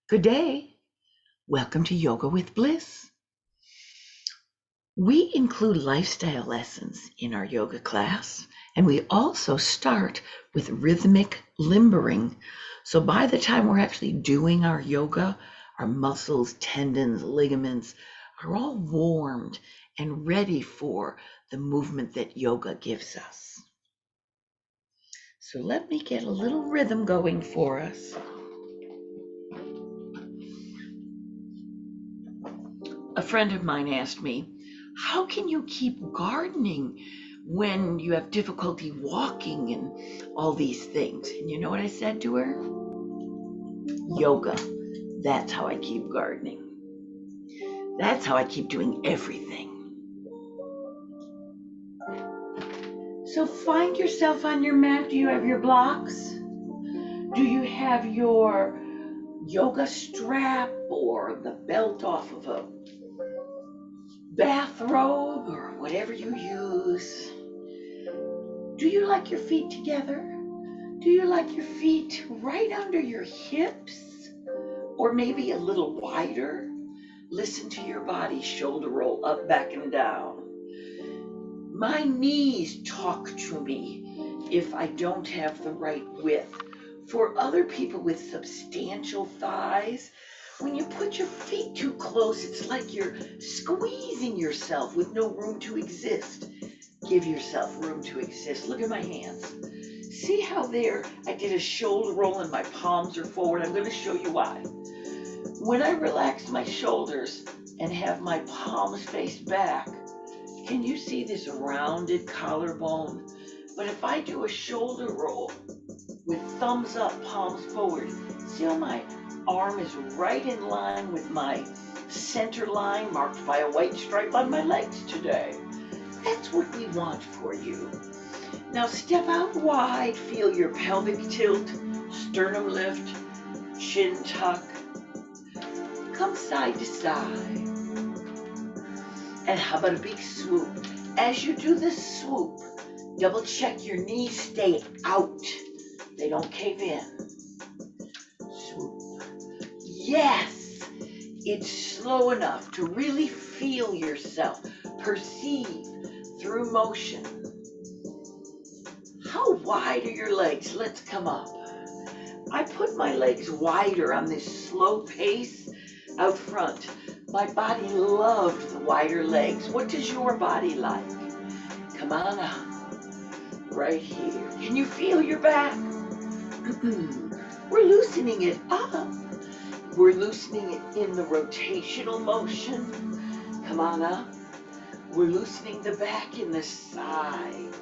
Good day. Welcome to Yoga with Bliss. We include lifestyle lessons in our yoga class, and we also start with rhythmic limbering. So by the time we're actually doing our yoga, our muscles, tendons, ligaments are all warmed and ready for the movement that yoga gives us. So let me get a little rhythm going for us. A friend of mine asked me, how can you keep gardening when you have difficulty walking and all these things? And you know what I said to her? Yoga. That's how I keep gardening. That's how I keep doing everything. So find yourself on your mat. Do you have your blocks? Do you have your yoga strap or the belt off of a bathrobe or whatever you use? Do you like your feet together? Do you like your feet right under your hips or maybe a little wider? Listen to your body, shoulder roll up, back and down. My knees talk to me if I don't have the right width. For other people with substantial thighs, when you put your feet too close, it's like you're squeezing yourself with no room to exist. Give yourself room to exist. Look at my hands. See how there I did a shoulder roll and my palms are forward? I'm going to show you why. When I relax my shoulders and have my palms face back, can you see this rounded collarbone? But if I do a shoulder roll with thumbs up, palms forward, see how my arm is right in line with my center line marked by a white stripe on my legs today. That's what we want for you. Now step out wide, feel your pelvic tilt, sternum lift, chin tuck. Come side to side. And how about a big swoop? As you do this swoop, double check your knees stay out. They don't cave in. Swoop. Yes, it's slow enough to really feel yourself, perceive through motion. How wide are your legs? Let's come up. I put my legs wider on this slow pace out front. My body loved the wider legs. What does your body like? Come on up. Right here. Can you feel your back? We're loosening it up. We're loosening it in the rotational motion. Come on up. We're loosening the back in the side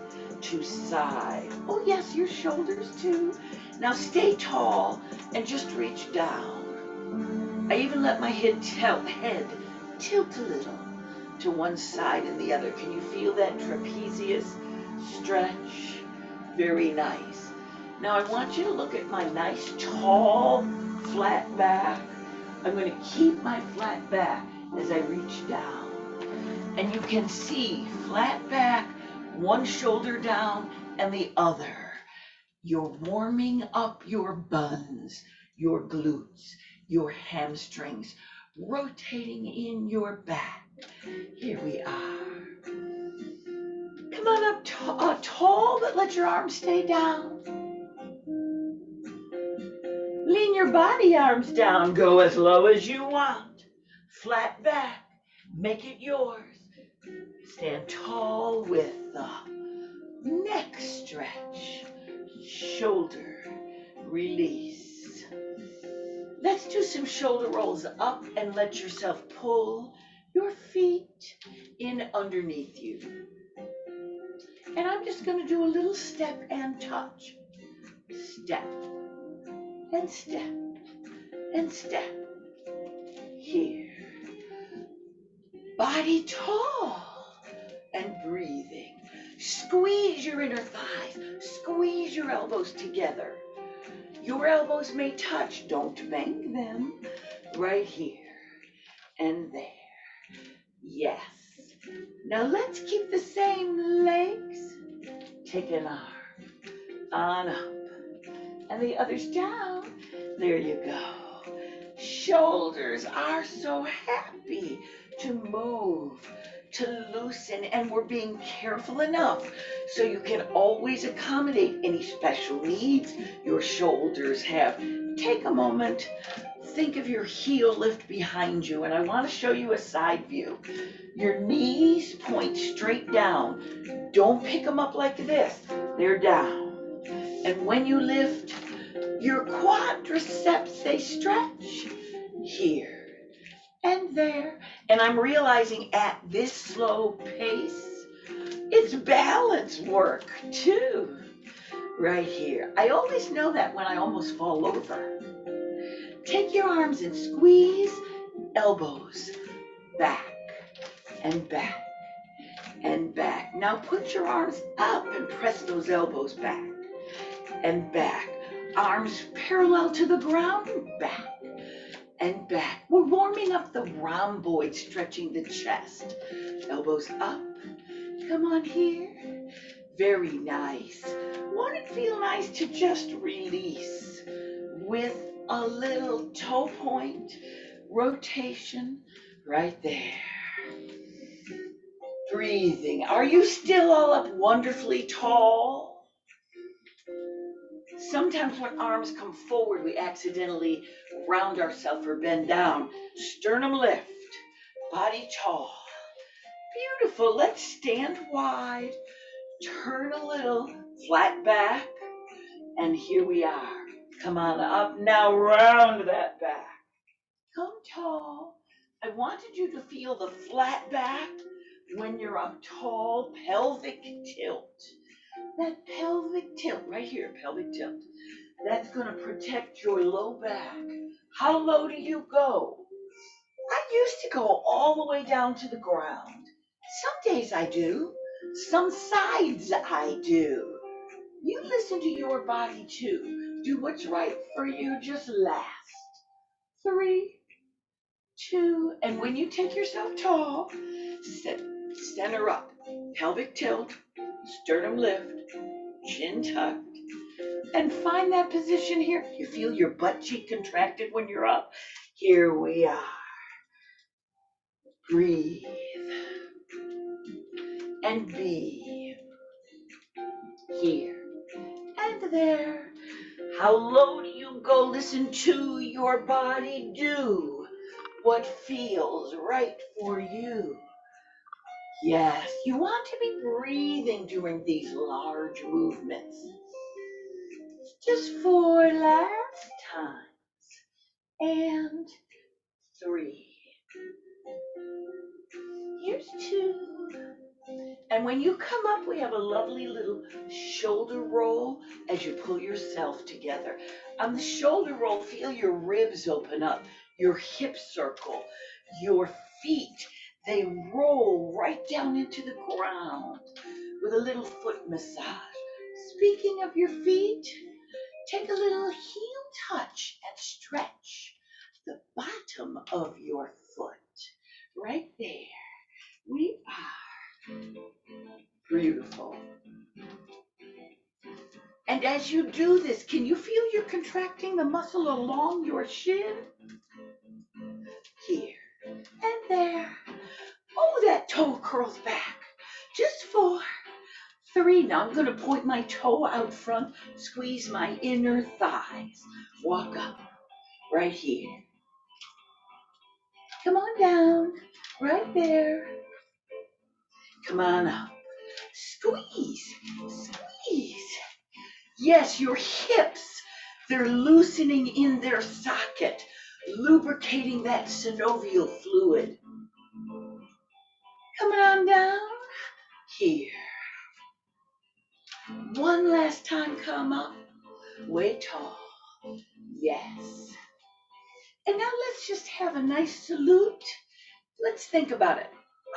to side. Oh yes, your shoulders too. Now stay tall and just reach down. I even let my head tilt a little to one side and the other. Can you feel that trapezius stretch? Very nice. Now I want you to look at my nice tall flat back. I'm going to keep my flat back as I reach down. And you can see flat back, one shoulder down and the other. You're warming up your buns, your glutes, your hamstrings, rotating in your back. Here we are. Come on up tall, but let your arms stay down. Lean your body arms down. Go as low as you want. Flat back. Make it yours. Stand tall with the neck stretch. Shoulder release. Let's do some shoulder rolls up and let yourself pull your feet in underneath you. And I'm just going to do a little step and touch. Step and step and step. Here. Body tall and breathing. Squeeze your inner thighs. Squeeze your elbows together. Your elbows may touch. Don't bang them. Right here and there. Yes. Now let's keep the same legs. Take an arm on up and the others down. There you go. Shoulders are so happy to move, to loosen, and we're being careful enough so you can always accommodate any special needs your shoulders have. Take a moment, think of your heel lift behind you, and I want to show you a side view. Your knees point straight down. Don't pick them up like this, they're down. And when you lift, your quadriceps, they stretch here and there. And I'm realizing at this slow pace, it's balance work too, right here. I always know that when I almost fall over. Take your arms and squeeze, elbows back and back and back. Now put your arms up and press those elbows back and back. Arms parallel to the ground, back and back. We're warming up the rhomboid, stretching the chest. Elbows up. Come on here. Very nice. Won't it feel nice to just release with a little toe point rotation right there? Breathing. Are you still all up wonderfully tall? Sometimes when arms come forward, we accidentally round ourselves or bend down. Sternum lift, body tall. Beautiful. Let's stand wide, turn a little, flat back, and here we are. Come on up. Now round that back. Come tall. I wanted you to feel the flat back when you're up tall, pelvic tilt. That pelvic tilt, right here, pelvic tilt. That's going to protect your low back. How low do you go? I used to go all the way down to the ground. Some days I do. Some sides I do. You listen to your body too. Do what's right for you. Just last. 3, 2, and when you take yourself tall, center up. Pelvic tilt, sternum lift, chin tucked. And find that position here. You feel your butt cheek contracted when you're up? Here we are. Breathe. And be. Here. And there. How low do you go? Listen to your body. Do what feels right for you. Yes, you want to be breathing during these large movements. Just 4 last times. And 3. Here's 2. And when you come up, we have a lovely little shoulder roll as you pull yourself together. On the shoulder roll, feel your ribs open up, your hips circle, your feet, they roll right down into the ground with a little foot massage. Speaking of your feet, take a little heel touch and stretch the bottom of your foot. Right there. We are beautiful. And as you do this, can you feel you're contracting the muscle along your shin? Here and there. Oh, that toe curls back. Just 4, 3. Now I'm going to point my toe out front, squeeze my inner thighs. Walk up right here. Come on down, right there. Come on up. Squeeze, squeeze. Yes, your hips, they're loosening in their socket, lubricating that synovial fluid. Coming on down, here. One last time, come up, way tall. Yes. And now let's just have a nice salute. Let's think about it.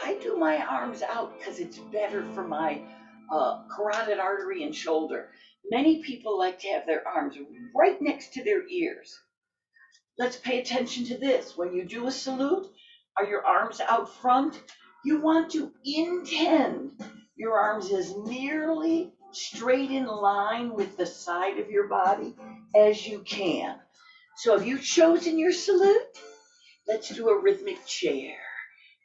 I do my arms out because it's better for my carotid artery and shoulder. Many people like to have their arms right next to their ears. Let's pay attention to this. When you do a salute, are your arms out front? You want to intend your arms as nearly straight in line with the side of your body as you can. So have you chosen your salute? Let's do a rhythmic chair.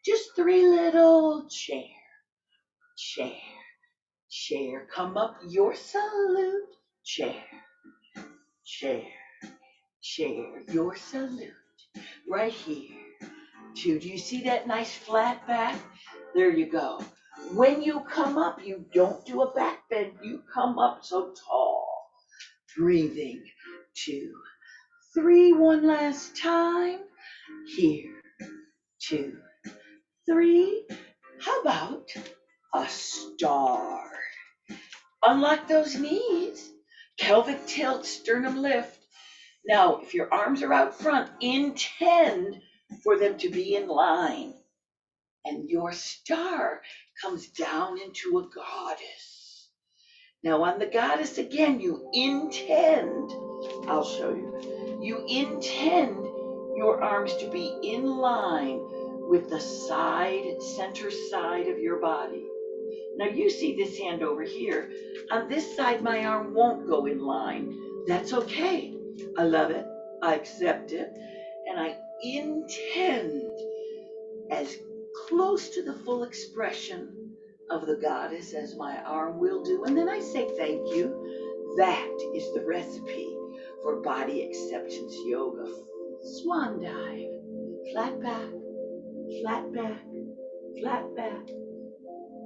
Just 3 little chair, chair, chair. Come up your salute. Chair, chair, chair. Your salute. Right here. 2. Do you see that nice flat back? There you go. When you come up, you don't do a back bend. You come up so tall. Breathing. 2, 3. One last time. Here. 2, 3. How about a star? Unlock those knees. Pelvic tilt, sternum lift. Now, if your arms are out front, intend for them to be in line. And your star comes down into a goddess. Now, on the goddess again, you intend, I'll show you, you intend your arms to be in line with the center side of your body. Now you see this hand over here. On this side, my arm won't go in line. That's okay. I love it. I accept it. And I intend as close to the full expression of the goddess as my arm will do. And then I say thank you. That is the recipe for body acceptance yoga. Swan dive. Flat back, flat back, flat back.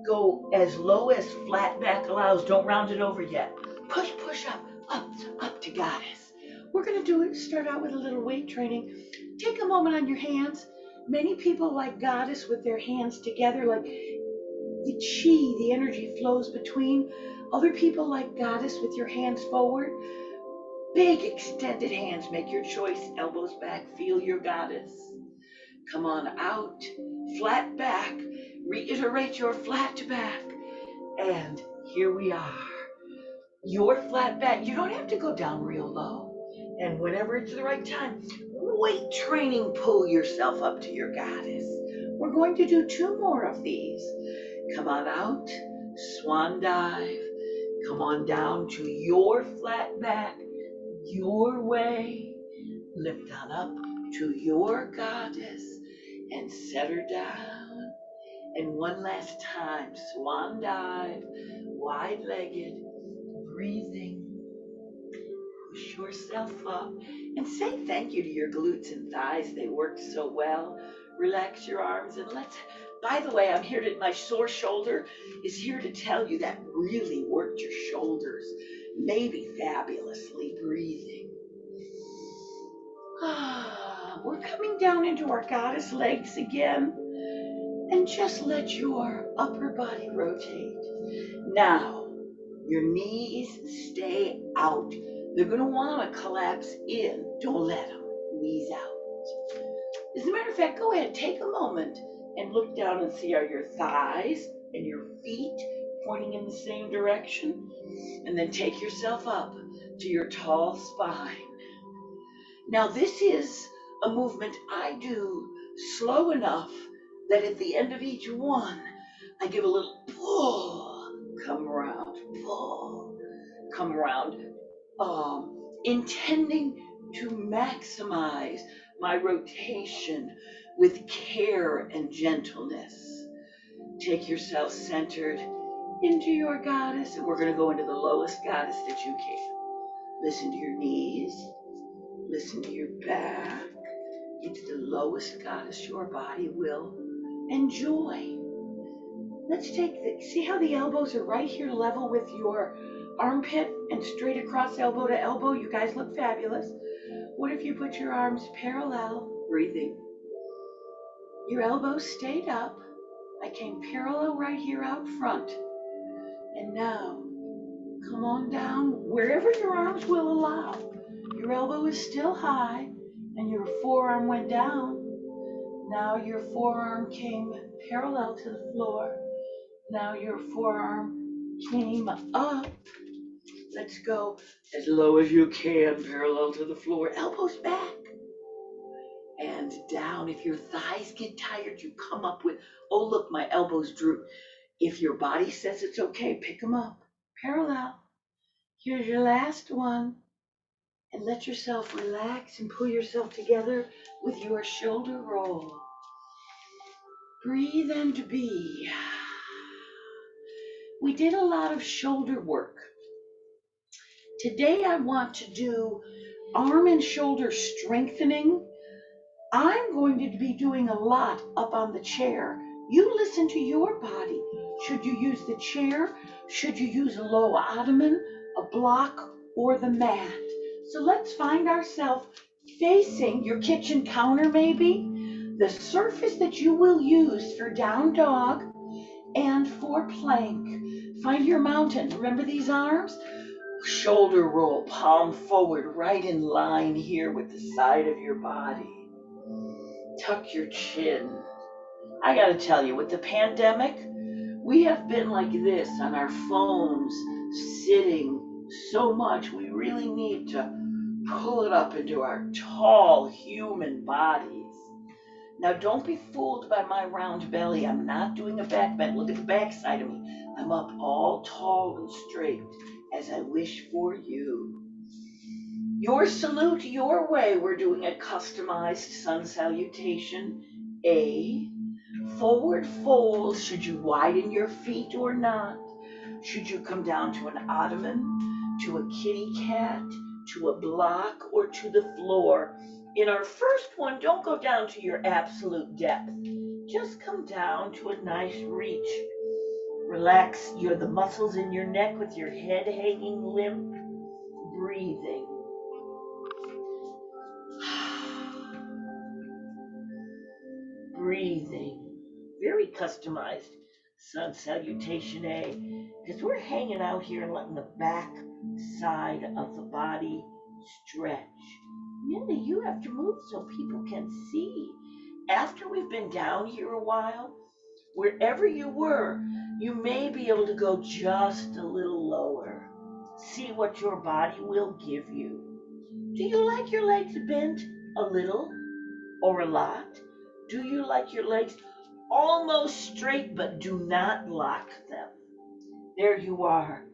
Go as low as flat back allows. Don't round it over yet. Push, push up to goddess. We're going to start out with a little weight training. Take a moment on your hands. Many people like goddess with their hands together, like the chi, the energy flows between. Other people like goddess with your hands forward. Big extended hands. Make your choice. Elbows back. Feel your goddess. Come on out. Flat back. Reiterate your flat back. And here we are. Your flat back. You don't have to go down real low. And whenever it's the right time, weight training, pull yourself up to your goddess. We're going to do 2 more of these. Come on out. Swan dive. Come on down to your flat back. Your way. Lift on up to your goddess and set her down. And one last time, swan dive, wide-legged, breathing. Push yourself up and say thank you to your glutes and thighs. They worked so well. Relax your arms and by the way, my sore shoulder is here to tell you that really worked your shoulders, maybe fabulously. Breathing. We're coming down into our goddess legs again. And just let your upper body rotate. Now, your knees stay out. They're going to want to collapse in. Don't let them. Knees out. As a matter of fact, go ahead, take a moment and look down and see, are your thighs and your feet pointing in the same direction? And then take yourself up to your tall spine. Now, this is a movement I do slow enough that at the end of each one, I give a little pull, come around, pull, come around, intending to maximize my rotation with care and gentleness. Take yourself centered into your goddess, and we're going to go into the lowest goddess that you can. Listen to your knees, listen to your back. It's the lowest goddess your body will enjoy. Let's see how the elbows are right here level with your armpit and straight across elbow to elbow. You guys look fabulous. What if you put your arms parallel, breathing? Your elbows stayed up. I came parallel right here out front. And now, come on down wherever your arms will allow. Your elbow is still high and your forearm went down. Now your forearm came parallel to the floor. Now your forearm came up. Let's go as low as you can, parallel to the floor. Elbows back and down. If your thighs get tired, you come up with, oh look, my elbows droop. If your body says it's okay, pick them up. Parallel. Here's your last one. And let yourself relax and pull yourself together with your shoulder roll. Breathe and be. We did a lot of shoulder work. Today I want to do arm and shoulder strengthening. I'm going to be doing a lot up on the chair. You listen to your body. Should you use the chair? Should you use a low ottoman, a block, or the mat? So let's find ourselves facing your kitchen counter maybe, the surface that you will use for down dog and for plank. Find your mountain. Remember these arms? Shoulder roll, palm forward, right in line here with the side of your body. Tuck your chin. I gotta tell you, with the pandemic, we have been like this on our phones, sitting so much. We really need to pull it up into our tall human bodies. Now, don't be fooled by my round belly. I'm not doing a back bend. Look at the back side of me. I'm up all tall and straight, as I wish for you. Your salute, your way. We're doing a customized sun salutation. A forward fold. Should you widen your feet or not? Should you come down to an ottoman, to a kitty cat, to a block, or to the floor? In our first one, don't go down to your absolute depth. Just come down to a nice reach. Relax the muscles in your neck with your head hanging limp. Breathing. Breathing. Very customized sun salutation A, because we're hanging out here and letting the back side of the body stretch. Mindy, you have to move so people can see. After we've been down here a while, wherever you were, you may be able to go just a little lower. See what your body will give you. Do you like your legs bent a little or a lot? Do you like your legs almost straight, but do not lock them? There you are,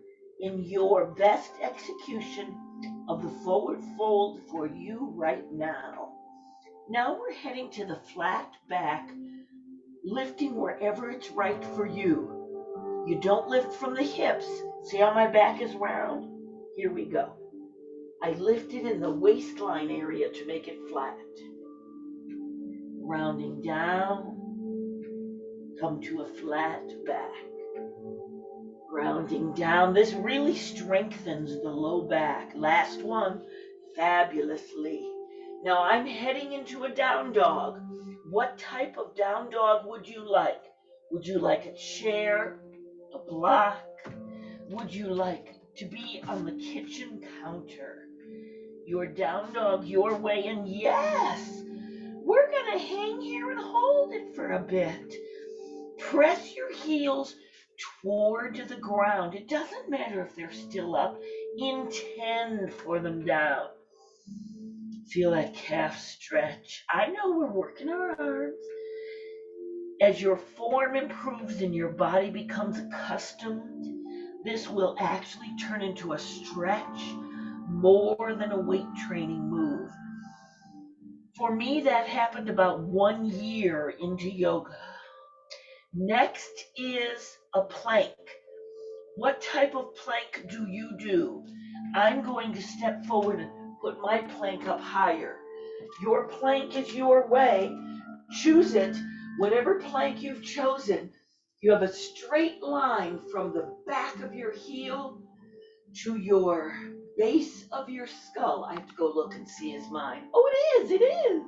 in your best execution of the forward fold for you right now. Now we're heading to the flat back, lifting wherever it's right for you. You don't lift from the hips. See how my back is round? Here we go. I lift it in the waistline area to make it flat. Rounding down, come to a flat back. Rounding down, this really strengthens the low back. Last one, fabulously. Now I'm heading into a down dog. What type of down dog would you like? Would you like a chair, a block? Would you like to be on the kitchen counter? Your down dog your way, and yes, we're gonna hang here and hold it for a bit. Press your heels toward the ground. It doesn't matter if they're still up. Intend for them down. Feel that calf stretch. I know we're working our arms. As your form improves and your body becomes accustomed, this will actually turn into a stretch more than a weight training move. For me, that happened about 1 year into yoga. Next is a plank. What type of plank do you do? I'm going to step forward and put my plank up higher. Your plank is your way. Choose it. Whatever plank you've chosen, you have a straight line from the back of your heel to your base of your skull. I have to go look and see is mine. Oh, it is.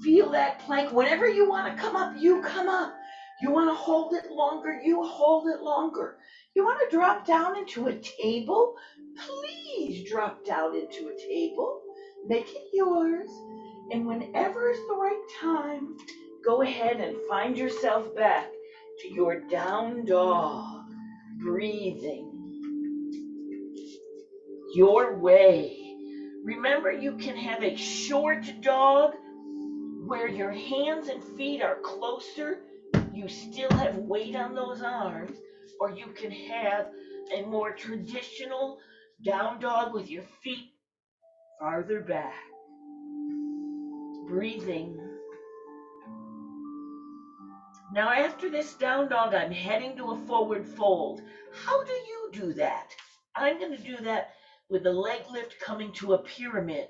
Feel that plank. Whenever you want to come up, you come up. You want to hold it longer, you hold it longer. You want to drop down into a table? Please drop down into a table. Make it yours. And whenever is the right time, go ahead and find yourself back to your down dog. Breathing your way. Remember, you can have a short dog where your hands and feet are closer. You still have weight on those arms, or you can have a more traditional down dog with your feet farther back. Breathing. Now after this down dog, I'm heading to a forward fold. How do you do that? I'm going to do that with the leg lift coming to a pyramid.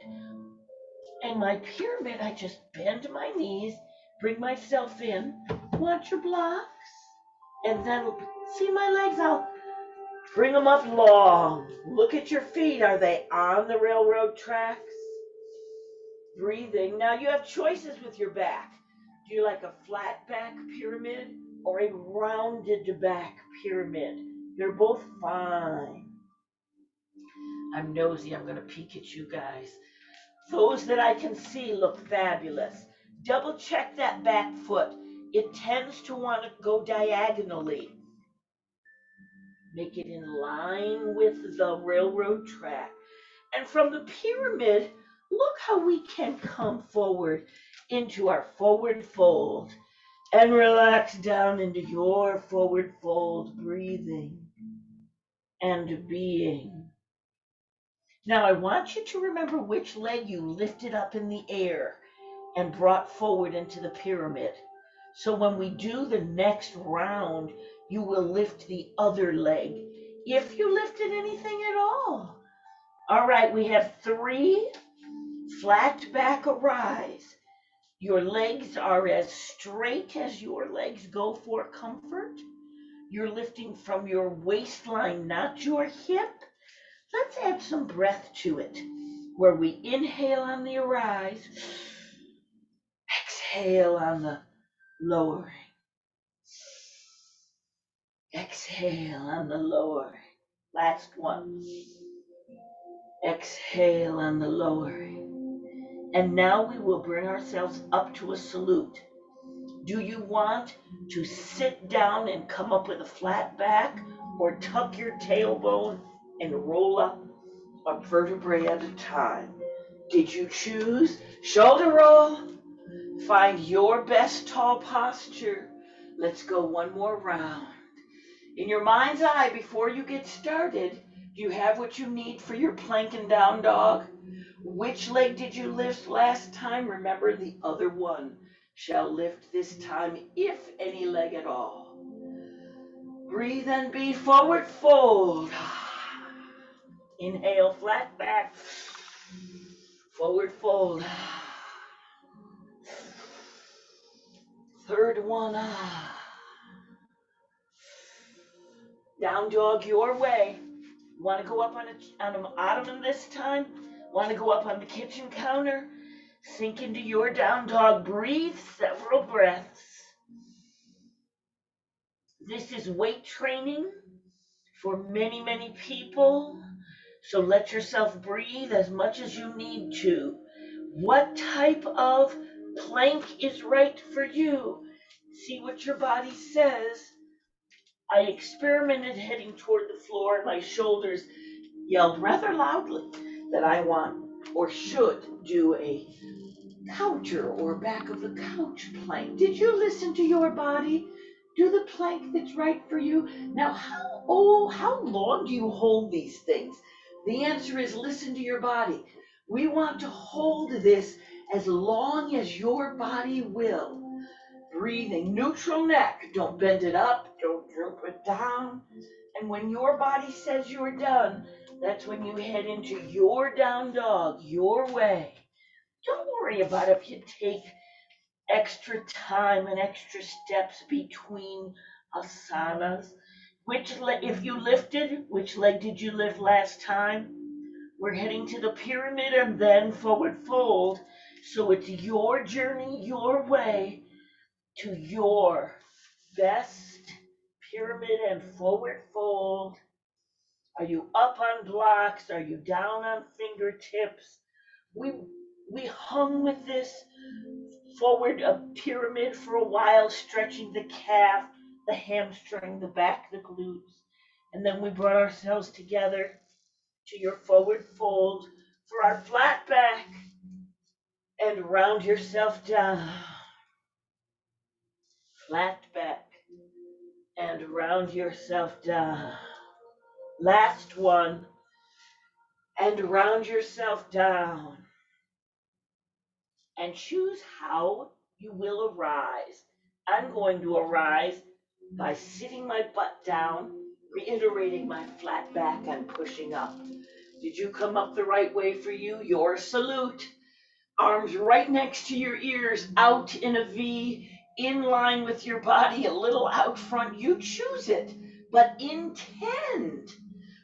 And my pyramid, I just bend my knees, bring myself in, watch your blocks, and then see my legs, I'll bring them up long. Look at your feet. Are they on the railroad tracks? Breathing. Now you have choices with your back. Do you like a flat back pyramid or a rounded back pyramid? They're both fine. I'm nosy. I'm going to peek at you guys. Those that I can see look fabulous. Double check that back foot. It tends to want to go diagonally. Make it in line with the railroad track. And from the pyramid, look how we can come forward into our forward fold and relax down into your forward fold, breathing and being. Now I want you to remember which leg you lifted up in the air and brought forward into the pyramid. So when we do the next round, you will lift the other leg, if you lifted anything at all. All right, we have 3 flat back arise. Your legs are as straight as your legs go for comfort. You're lifting from your waistline, not your hip. Let's add some breath to it, where we inhale on the arise, exhale on the lowering, exhale on the lowering. Last one. Exhale on the lowering. And now we will bring ourselves up to a salute. Do you want to sit down and come up with a flat back, or tuck your tailbone and roll up a vertebrae at a time? Did you choose shoulder roll? Find your best tall posture. Let's go one more round. In your mind's eye, before you get started, do you have what you need for your plank and down dog? Which leg did you lift last time? Remember, the other one shall lift this time, if any leg at all. Breathe and be forward fold. Inhale, flat back. Forward fold. Third one. Down dog your way. Want to go up on an ottoman this time? Want to go up on the kitchen counter? Sink into your down dog. Breathe several breaths. This is weight training for many, many people. So let yourself breathe as much as you need to. What type of plank is right for you? See what your body says. I experimented heading toward the floor, and my shoulders yelled rather loudly that I want or should do a counter or back of the couch plank. Did you listen to your body? Do the plank that's right for you. Now, how long do you hold these things? The answer is listen to your body. We want to hold this as long as your body will. Breathing, neutral neck. Don't bend it up, don't droop it down. And when your body says you're done, that's when you head into your down dog, your way. Don't worry about if you take extra time and extra steps between asanas. If you lifted, which leg did you lift last time? We're heading to the pyramid and then forward fold. So it's your journey, your way to your best pyramid and forward fold. Are you up on blocks? Are you down on fingertips? We hung with this forward pyramid for a while, stretching the calf, the hamstring, the back, the glutes. And then we brought ourselves together to your forward fold for our flat back, and round yourself down. Flat back and round yourself down. Last one. and round yourself down. And choose how you will arise. I'm going to arise by sitting my butt down, reiterating my flat back and pushing up. Did you come up the right way for you? Your salute. Arms right next to your ears, out in a V, in line with your body, a little out front. You choose it, but intend.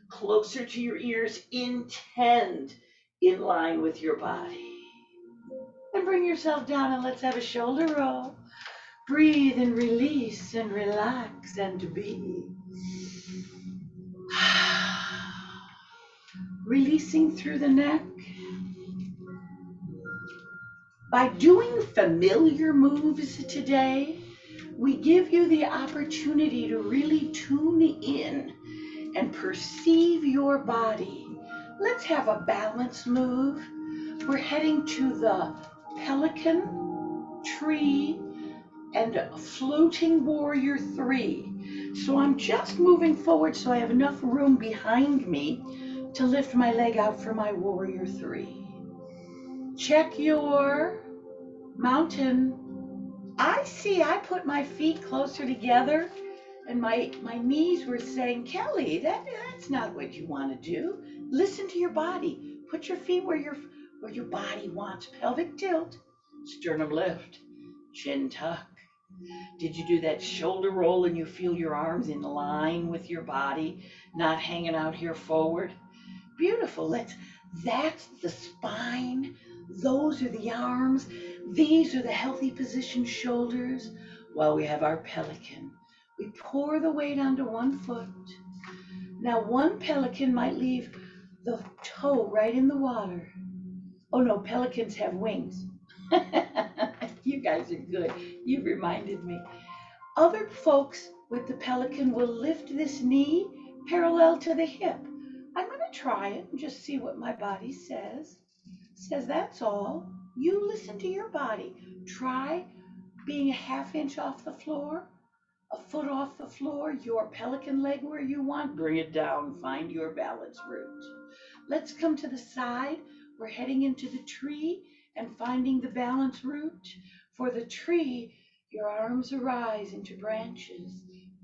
Closer to your ears, intend, in line with your body. And bring yourself down and let's have a shoulder roll. Breathe and release and relax and be. Releasing through the neck. By doing familiar moves today, we give you the opportunity to really tune in and perceive your body. Let's have a balance move. We're heading to the pelican, tree, and floating warrior 3. So I'm just moving forward so I have enough room behind me to lift my leg out for my warrior 3. Check your mountain. I see I put my feet closer together and my knees were saying, Kelly, that's not what you want to do. Listen to your body. Put your feet where your body wants. Pelvic tilt, sternum lift, chin tuck. Did you do that shoulder roll and you feel your arms in line with your body, not hanging out here forward? Beautiful. That's the spine. Those are the arms. These are the healthy position shoulders. While we have our pelican, we pour the weight onto one foot. Now one pelican might leave the toe right in the water. Oh no, pelicans have wings. You guys are good. You reminded me. Other folks with the pelican will lift this knee parallel to the hip. I'm going to try it and just see what my body says. Says that's all. You listen to your body. Try being a half inch off the floor, a foot off the floor, your pelican leg where you want. Bring it down. Find your balance route. Let's come to the side. We're heading into the tree and finding the balance route. For the tree, your arms arise into branches.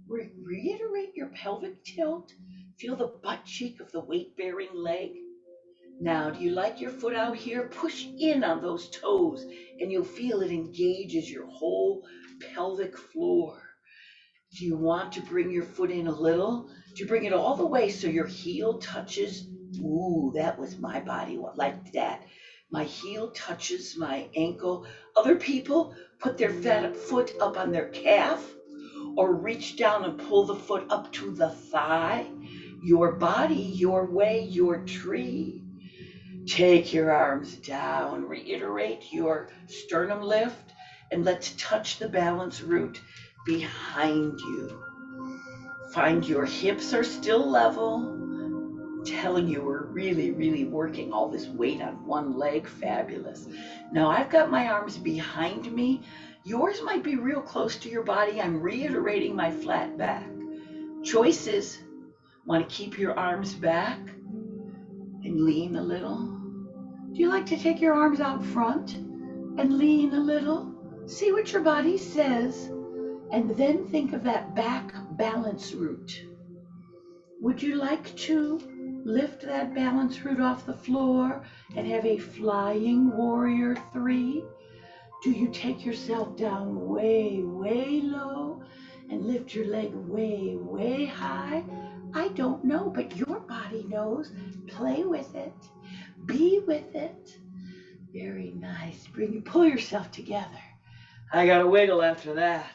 Reiterate your pelvic tilt. Feel the butt cheek of the weight-bearing leg. Now, do you like your foot out here? Push in on those toes and you'll feel it engages your whole pelvic floor. Do you want to bring your foot in a little? Do you bring it all the way so your heel touches? Ooh, that was my body like that. My heel touches my ankle. Other people put their foot up on their calf or reach down and pull the foot up to the thigh. Your body, your way, your tree. Take your arms down. Reiterate your sternum lift and let's touch the balance root behind you. Find your hips are still level. Telling you we're really, really working all this weight on one leg. Fabulous. Now I've got my arms behind me. Yours might be real close to your body. I'm reiterating my flat back. Choices. Want to keep your arms back and lean a little? Do you like to take your arms out front and lean a little? See what your body says. And then think of that back balance route. Would you like to lift that balance route off the floor and have a flying warrior 3? Do you take yourself down way, way low and lift your leg way, way high? I don't know, but your body knows. Play with it. Be with it. Very nice. Pull yourself together. I got to wiggle after that.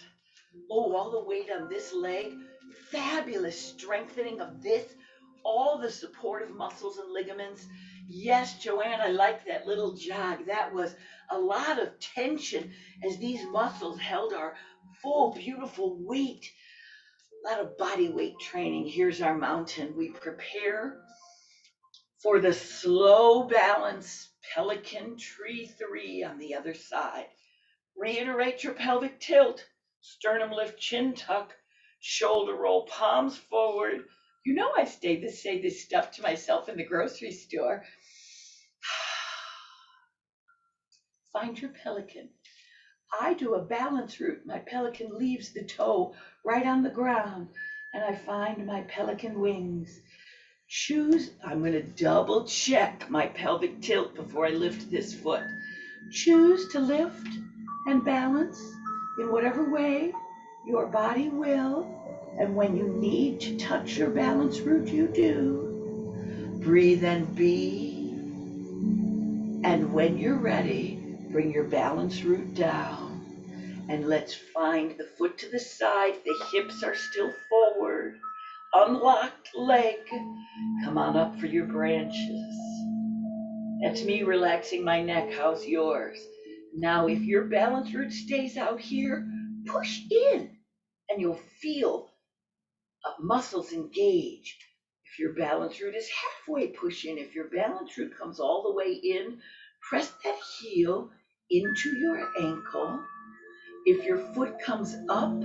Oh, all the weight on this leg. Fabulous strengthening of this. All the supportive muscles and ligaments. Yes, Joanne, I like that little jog. That was a lot of tension as these muscles held our full, beautiful weight. A lot of body weight training. Here's our mountain. We prepare for the slow balance pelican tree 3 on the other side. Reiterate your pelvic tilt, sternum lift, chin tuck, shoulder roll, palms forward. You know I say this stuff to myself in the grocery store. Find your pelican. I do a balance route. My pelican leaves the toe right on the ground, and I find my pelican wings. I'm going to double check my pelvic tilt before I lift this foot. Choose to lift and balance in whatever way your body will, and when you need to touch your balance route, you do. Breathe and be, and when you're ready, bring your balance route down. And let's find the foot to the side. The hips are still forward. Unlocked leg. Come on up for your branches. That's me relaxing my neck. How's yours? Now, if your balance route stays out here, push in and you'll feel muscles engaged. If your balance route is halfway, push in. If your balance route comes all the way in, press that heel into your ankle. If your foot comes up,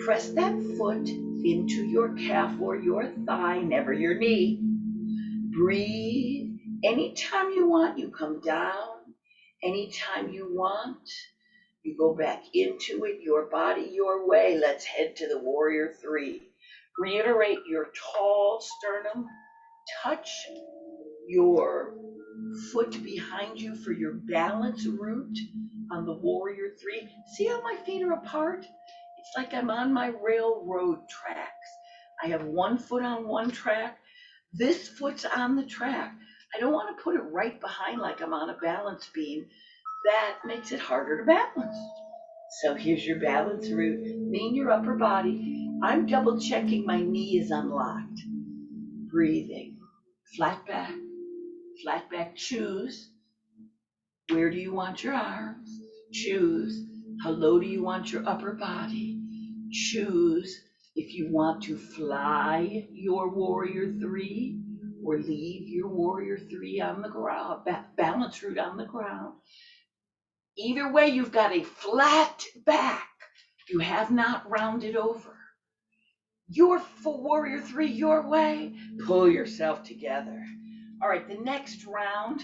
press that foot into your calf or your thigh, never your knee. Breathe. Anytime you want, you come down. Anytime you want, you go back into it, your body, your way. Let's head to the warrior three. Reiterate your tall sternum. Touch your foot behind you for your balance route on the warrior three. See how my feet are apart? It's like I'm on my railroad tracks. I have one foot on one track. This foot's on the track. I don't want to put it right behind like I'm on a balance beam. That makes it harder to balance. So here's your balance route. Lean your upper body. I'm double checking my knee is unlocked. Breathing. Flat back. Flat back. Choose. Where do you want your arms? Choose. How low do you want your upper body? Choose if you want to fly your warrior three or leave your warrior three on the ground, balance route on the ground. Either way, you've got a flat back. You have not rounded over. You're for warrior three your way. Pull yourself together. All right, the next round,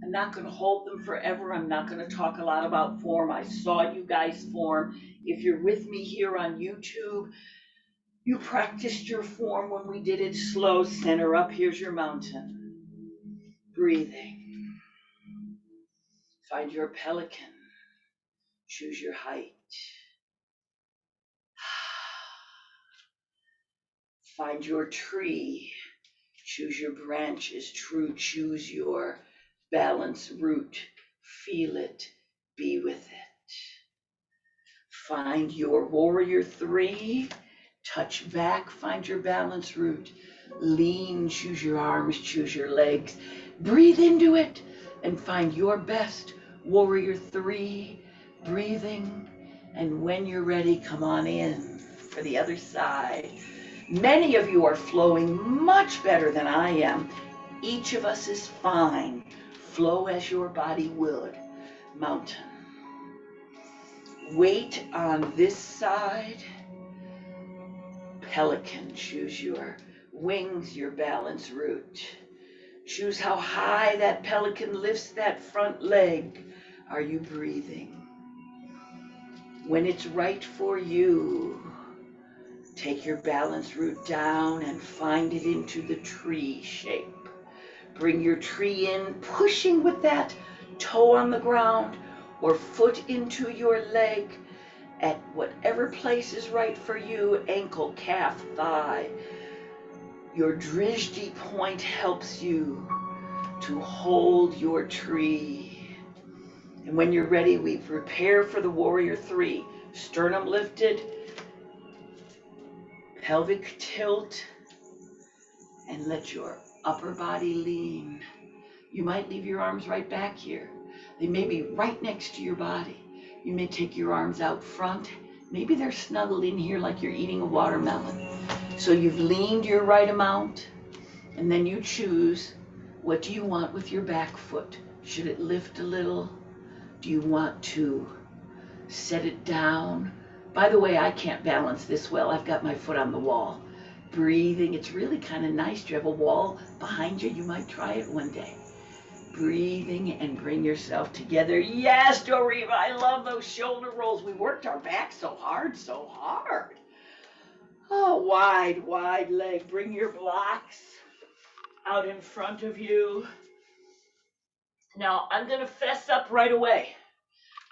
I'm not going to hold them forever. I'm not going to talk a lot about form. I saw you guys form. If you're with me here on YouTube, you practiced your form when we did it slow. Center up. Here's your mountain. Breathing. Find your pelican. Choose your height. Find your tree. Choose your branches. Choose your balance route. Feel it. Be with it. Find your warrior three. Touch back. Find your balance route. Lean. Choose your arms. Choose your legs. Breathe into it and find your best warrior three. Breathing. And when you're ready, come on in for the other side. Many of you are flowing much better than I am. Each of us is fine. Flow as your body would. Mountain. Weight on this side. Pelican. Choose your wings, your balance route. Choose how high that pelican lifts that front leg. Are you breathing? When it's right for you, take your balance route down and find it into the tree shape. Bring your tree in, pushing with that toe on the ground or foot into your leg at whatever place is right for you, ankle, calf, thigh. Your drishti point helps you to hold your tree. And when you're ready, we prepare for the warrior three. Sternum lifted, pelvic tilt, and let your upper body lean. You might leave your arms right back here. They may be right next to your body. You may take your arms out front. Maybe they're snuggled in here like you're eating a watermelon. So you've leaned your right amount, and then you choose, what do you want with your back foot? Should it lift a little? Do you want to set it down? By the way, I can't balance this well. I've got my foot on the wall. breathing. It's really kind of nice. You have a wall behind you. You might try it one day. Breathing and bring yourself together. Yes, Doreva, I love those shoulder rolls. We worked our back so hard, so hard. Oh, wide, wide leg. Bring your blocks out in front of you. Now, I'm going to fess up right away.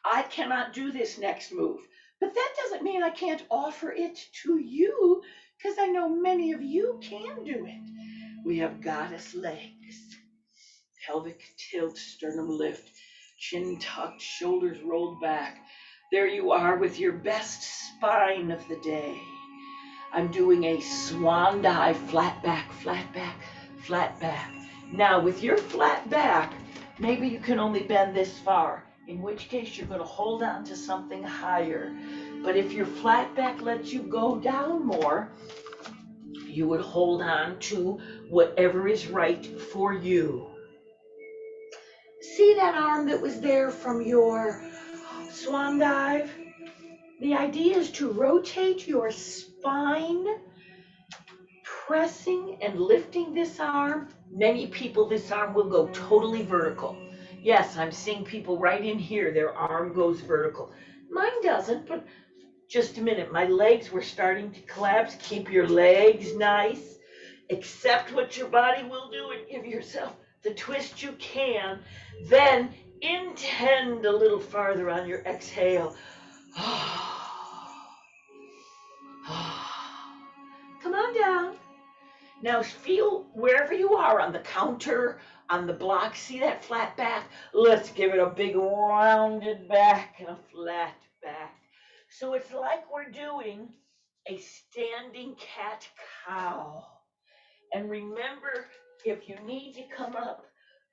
I cannot do this next move, but that doesn't mean I can't offer it to you, because I know many of you can do it. We have goddess legs, pelvic tilt, sternum lift, chin tucked, shoulders rolled back. There you are with your best spine of the day. I'm doing a swan dive, flat back, flat back, flat back. Now with your flat back, maybe you can only bend this far, in which case you're going to hold on to something higher. But if your flat back lets you go down more, you would hold on to whatever is right for you. See that arm that was there from your swan dive? The idea is to rotate your spine, pressing and lifting this arm. Many people, this arm will go totally vertical. Yes, I'm seeing people right in here, their arm goes vertical. Mine doesn't, but just a minute. My legs were starting to collapse. Keep your legs nice. Accept what your body will do and give yourself the twist you can. Then intend a little farther on your exhale. Come on down. Now feel wherever you are, on the counter, on the block. See that flat back? Let's give it a big rounded back and a flat back. So it's like we're doing a standing cat-cow. And remember, if you need to come up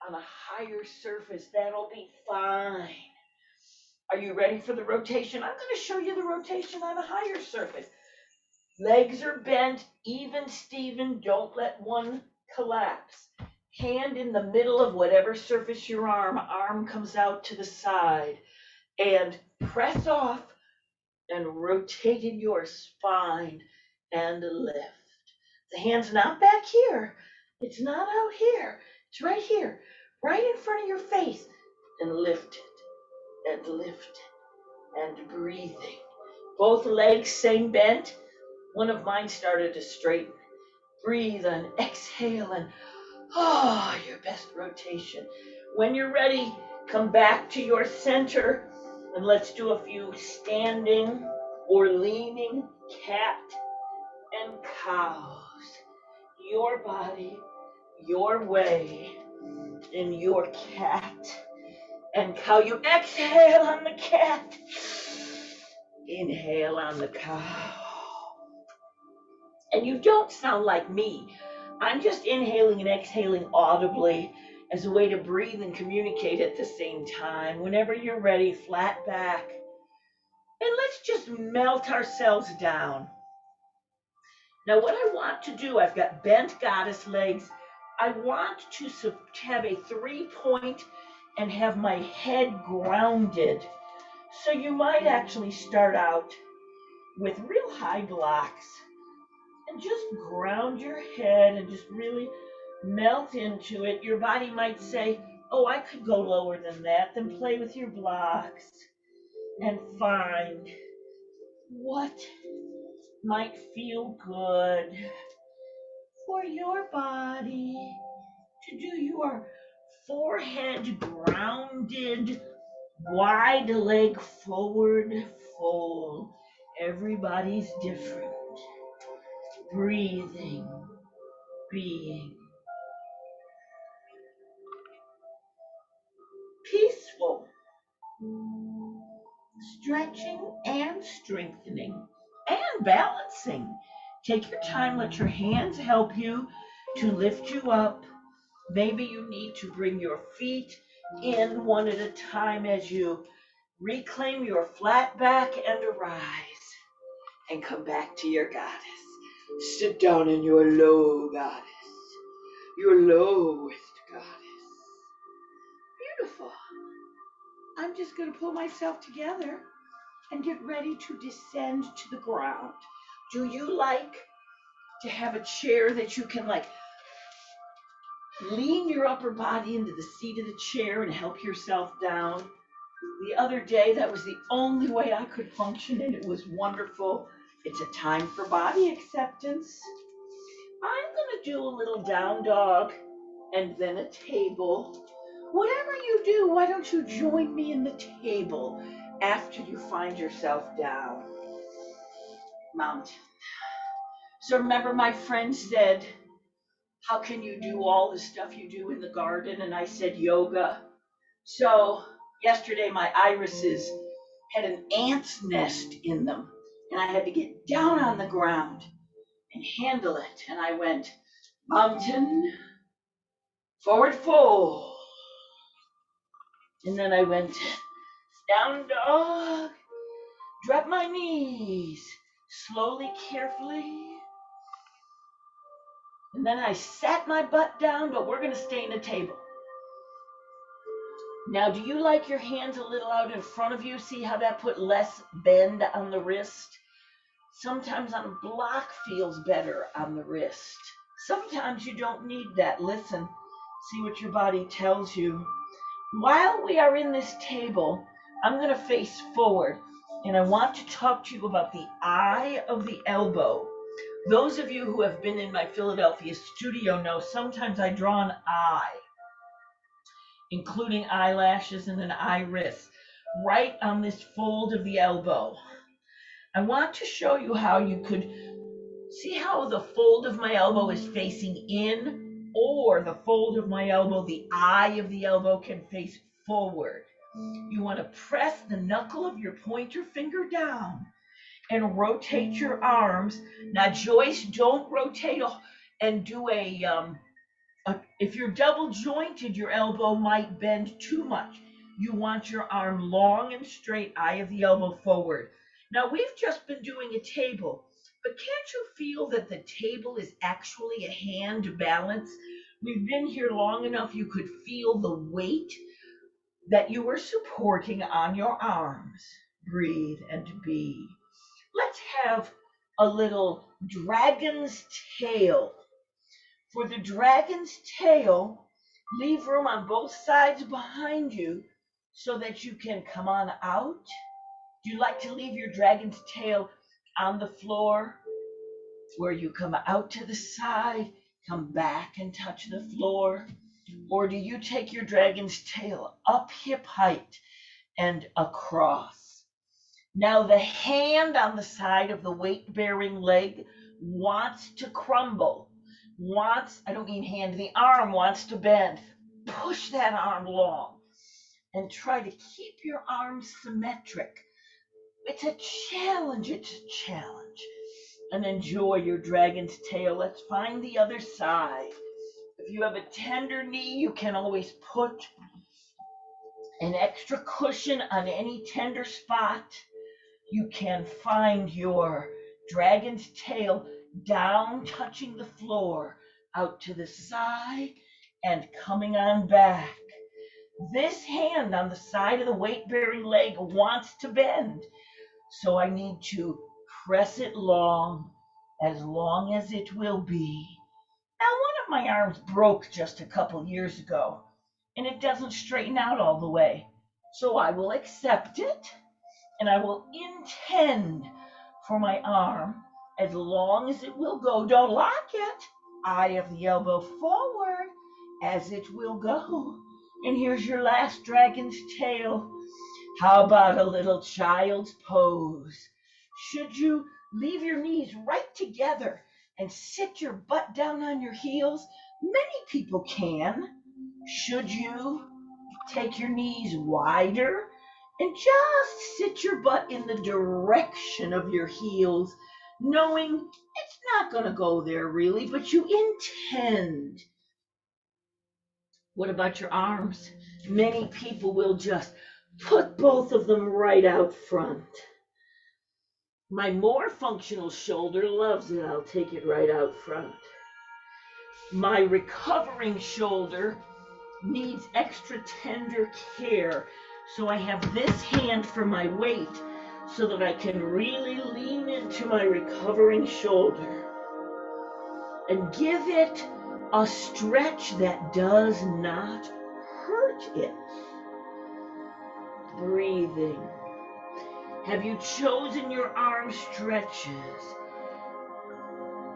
on a higher surface, that'll be fine. Are you ready for the rotation? I'm going to show you the rotation on a higher surface. Legs are bent, even Steven, don't let one collapse. Hand in the middle of whatever surface your arm comes out to the side, and press off and rotate in your spine and lift. The hand's not back here. It's not out here. It's right here, right in front of your face. And lift it, and lift it, and breathing. Both legs same bent. One of mine started to straighten. Breathe and exhale and your best rotation. When you're ready, come back to your center and let's do a few standing or leaning cat and cows. Your body, your way, in your cat and cow. You exhale on the cat. Inhale on the cow. And you don't sound like me. I'm just inhaling and exhaling audibly as a way to breathe and communicate at the same time. Whenever you're ready, flat back. And let's just melt ourselves down. Now what I want to do, I've got bent goddess legs. I want to have a 3-point and have my head grounded. So you might actually start out with real high blocks. And just ground your head and just really melt into it. Your body might say, oh, I could go lower than that. Then play with your blocks and find what might feel good for your body to do your forehead grounded, wide leg forward fold. Everybody's different. Breathing, being peaceful, stretching and strengthening and balancing. Take your time, let your hands help you to lift you up. Maybe you need to bring your feet in one at a time as you reclaim your flat back and arise and come back to your goddess. Sit down in your low goddess, your lowest goddess. Beautiful. I'm just going to pull myself together and get ready to descend to the ground. Do you like to have a chair that you can like lean your upper body into the seat of the chair and help yourself down. The other day, that was the only way I could function, and it was wonderful. It's a time for body acceptance. I'm going to do a little down dog and then a table. Whatever you do, why don't you join me in the table after you find yourself down? Mountain. So remember, my friend said, how can you do all the stuff you do in the garden? And I said, yoga. So yesterday, my irises had an ant's nest in them, and I had to get down on the ground and handle it. And I went mountain, forward fold. And then I went down dog, drop my knees, slowly, carefully. And then I sat my butt down, but we're going to stay in the table. Now, do you like your hands a little out in front of you? See how that put less bend on the wrist? Sometimes on a block feels better on the wrist. Sometimes you don't need that. Listen, see what your body tells you. While we are in this table, I'm going to face forward, and I want to talk to you about the eye of the elbow. Those of you who have been in my Philadelphia studio know sometimes I draw an eye, including eyelashes and an iris, right on this fold of the elbow. I want to show you how you could see how the fold of my elbow is facing in, or the fold of my elbow, the eye of the elbow can face forward. You want to press the knuckle of your pointer finger down and rotate your arms. Now, Joyce, don't rotate and do if you're double jointed, your elbow might bend too much. You want your arm long and straight, eye of the elbow forward. Now, we've just been doing a table, but can't you feel that the table is actually a hand balance? We've been here long enough you could feel the weight that you were supporting on your arms. Breathe and be. Let's have a little dragon's tail. For the dragon's tail, leave room on both sides behind you so that you can come on out. Do you like to leave your dragon's tail on the floor where you come out to the side, come back and touch the floor? Or do you take your dragon's tail up hip height and across? Now the hand on the side of the weight-bearing leg wants to crumble. I don't mean hand, the arm wants to bend. Push that arm long and try to keep your arms symmetric. It's a challenge, And enjoy your dragon's tail. Let's find the other side. If you have a tender knee, you can always put an extra cushion on any tender spot. You can find your dragon's tail down, touching the floor, out to the side, and coming on back. This hand on the side of the weight-bearing leg wants to bend, so I need to press it long as it will be. Now, one of my arms broke just a couple years ago, and it doesn't straighten out all the way, so I will accept it, and I will intend for my arm as long as it will go. Don't lock it. Eye of the elbow forward as it will go. And here's your last dragon's tail. How about a little child's pose? Should you leave your knees right together and sit your butt down on your heels? Many people can. Should you take your knees wider and just sit your butt in the direction of your heels, knowing it's not going to go there really, but you intend. What about your arms? Many people will just put both of them right out front. My more functional shoulder loves it. I'll take it right out front. My recovering shoulder needs extra tender care. So I have this hand for my weight so that I can really lean into my recovering shoulder. and give it a stretch that does not hurt it. Breathing. Have you chosen your arm stretches?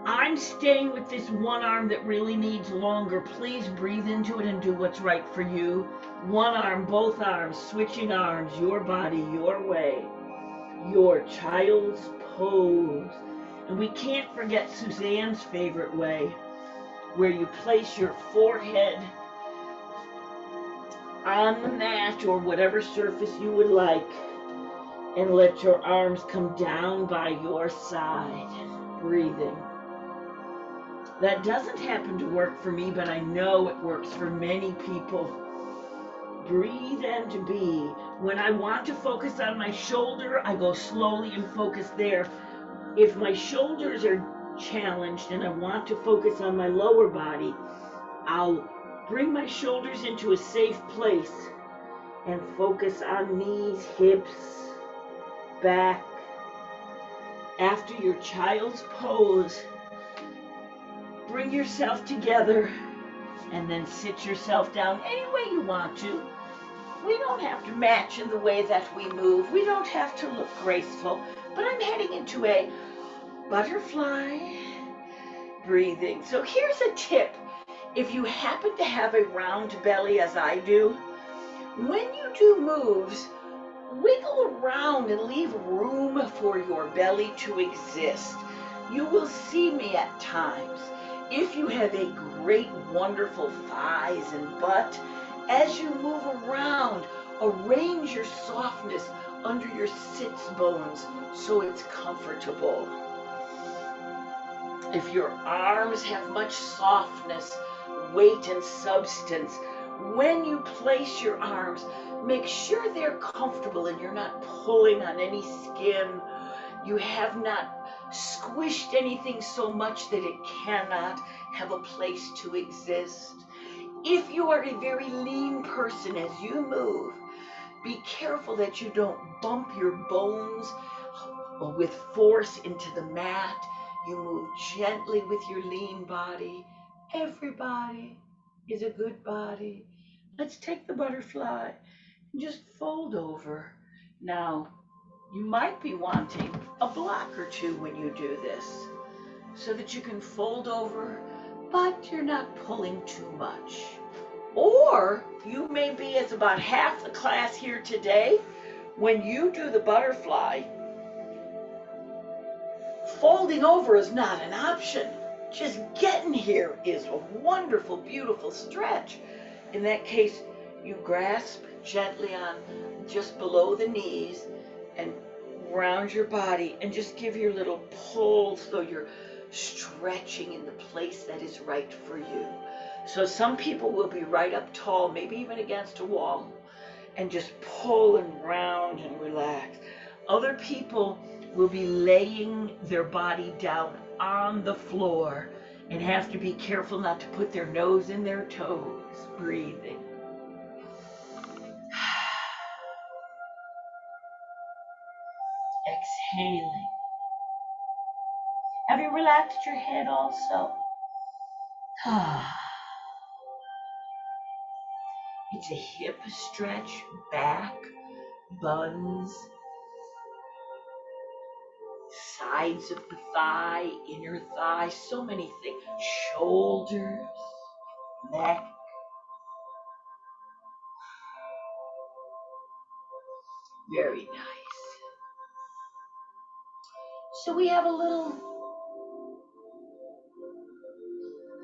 I'm staying with this one arm that really needs longer. Please breathe into it and do what's right for you. One arm, both arms, switching arms, your body, your way, your child's pose. And we can't forget Suzanne's favorite way, where you place your forehead on the mat or whatever surface you would like, and let your arms come down by your side. Breathing. That doesn't happen to work for me, but I know it works for many people. Breathe and be. When I want to focus on my shoulder, I go slowly and focus there. If my shoulders are challenged and I want to focus on my lower body, I'll bring my shoulders into a safe place and focus on knees, hips, back. After your child's pose, bring yourself together and then sit yourself down any way you want to. We don't have to match in the way that we move. We don't have to look graceful, but I'm heading into a butterfly breathing. So here's a tip. If you happen to have a round belly as I do, when you do moves, wiggle around and leave room for your belly to exist. You will see me at times. If you have a great, wonderful thighs and butt, as you move around, arrange your softness under your sits bones so it's comfortable. If your arms have much softness, weight, and substance, when you place your arms, make sure they're comfortable and you're not pulling on any skin. You have not squished anything so much that it cannot have a place to exist. If you are a very lean person as you move, be careful that you don't bump your bones with force into the mat. You move gently with your lean body. Everybody is a good body. Let's take the butterfly and just fold over. Now, you might be wanting a block or two when you do this so that you can fold over, but you're not pulling too much. Or you may be, as about half the class here today, when you do the butterfly, folding over is not an option. Just getting here is a wonderful, beautiful stretch. In that case, you grasp gently on just below the knees and round your body and just give your little pull so you're stretching in the place that is right for you. So some people will be right up tall, maybe even against a wall, and just pull and round and relax. Other people will be laying their body down on the floor and have to be careful not to put their nose in their toes. Breathing. Exhaling. Have you relaxed your head also? It's a hip stretch, back, buns, sides of the thigh, inner thigh, so many things. Shoulders, neck. Very nice. So we have a little,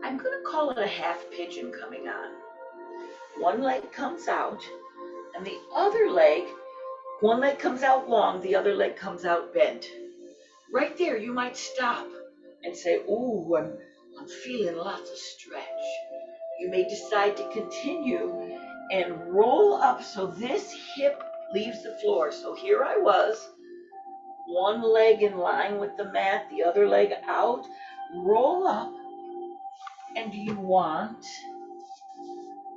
I'm going to call it a half pigeon coming on. One leg comes out, and the other leg, one leg comes out long, the other leg comes out bent. Right there, you might stop and say, ooh, I'm feeling lots of stretch. You may decide to continue and roll up so this hip leaves the floor. So here I was, one leg in line with the mat, the other leg out. Roll up. And do you want,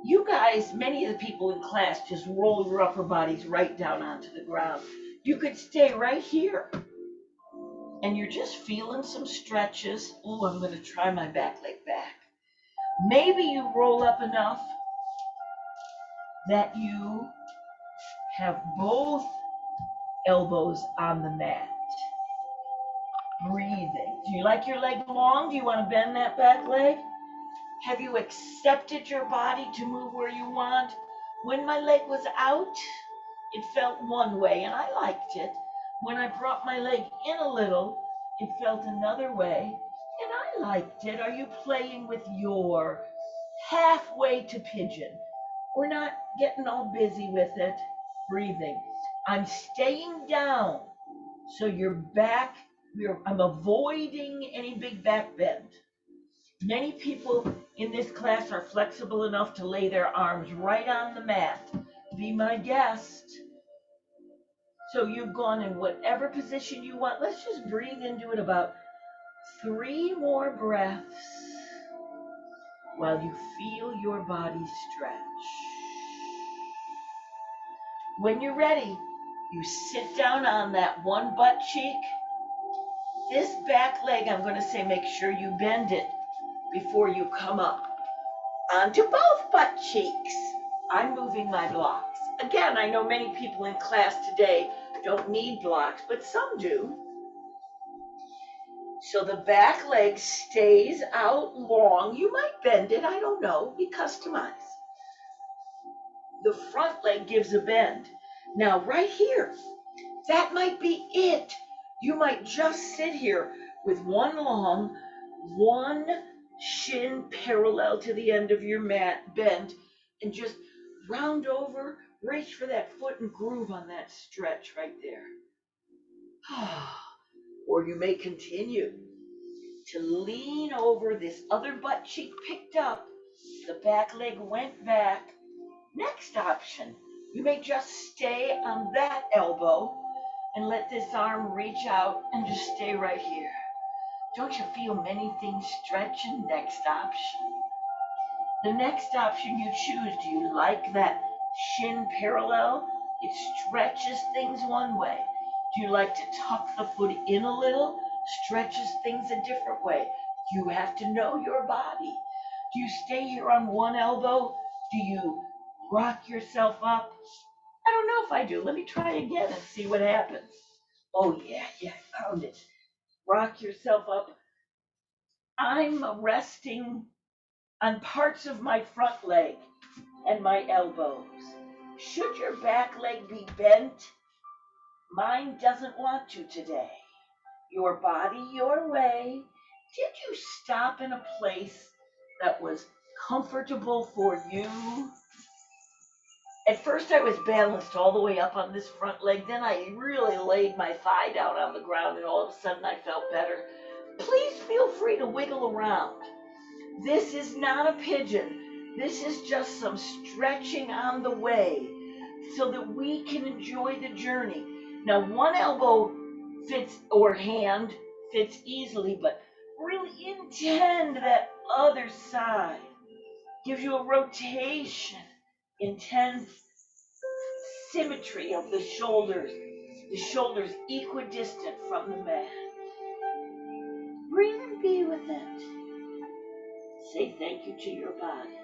you guys, many of the people in class just roll your upper bodies right down onto the ground. You could stay right here and you're just feeling some stretches. Oh, I'm going to try my back leg back. Maybe you roll up enough that you have both elbows on the mat. Breathing. Do you like your leg long? Do you want to bend that back leg? Have you accepted your body to move where you want? When my leg was out, it felt one way and I liked it. When I brought my leg in a little, it felt another way and I liked it. Are you playing with your halfway to pigeon? We're not getting all busy with it. Breathing. I'm staying down so your back, I'm avoiding any big back bend. Many people in this class are flexible enough to lay their arms right on the mat. Be my guest. So you've gone in whatever position you want. Let's just breathe into it about 3 more breaths while you feel your body stretch. When you're ready, you sit down on that one butt cheek. This back leg, I'm going to say make sure you bend it before you come up onto both butt cheeks. I'm moving my blocks. Again, I know many people in class today don't need blocks, but some do. So the back leg stays out long. You might bend it, I don't know. We customize. The front leg gives a bend. Now right here, that might be it. You might just sit here with one long, one shin parallel to the end of your mat, bent, and just round over, reach for that foot and groove on that stretch right there. Or you may continue to lean over, this other butt cheek picked up, the back leg went back. Next option, you may just stay on that elbow and let this arm reach out and just stay right here. Don't you feel many things stretching? Next option. The next option you choose, do you like that shin parallel? It stretches things one way. Do you like to tuck the foot in a little? Stretches things a different way. You have to know your body. Do you stay here on one elbow? Do you rock yourself up? I don't know if I do. Let me try again and see what happens. Oh yeah, I found it. Rock yourself up. I'm resting on parts of my front leg and my elbows. Should your back leg be bent? Mine doesn't want to today. Your body, your way. Did you stop in a place that was comfortable for you? At first I was balanced all the way up on this front leg. Then I really laid my thigh down on the ground and all of a sudden I felt better. Please feel free to wiggle around. This is not a pigeon. This is just some stretching on the way so that we can enjoy the journey. Now, one elbow fits or hand fits easily, but really intend that other side. Gives you a rotation, intense symmetry of the shoulders equidistant from the mat. Breathe and be with it. Say thank you to your body.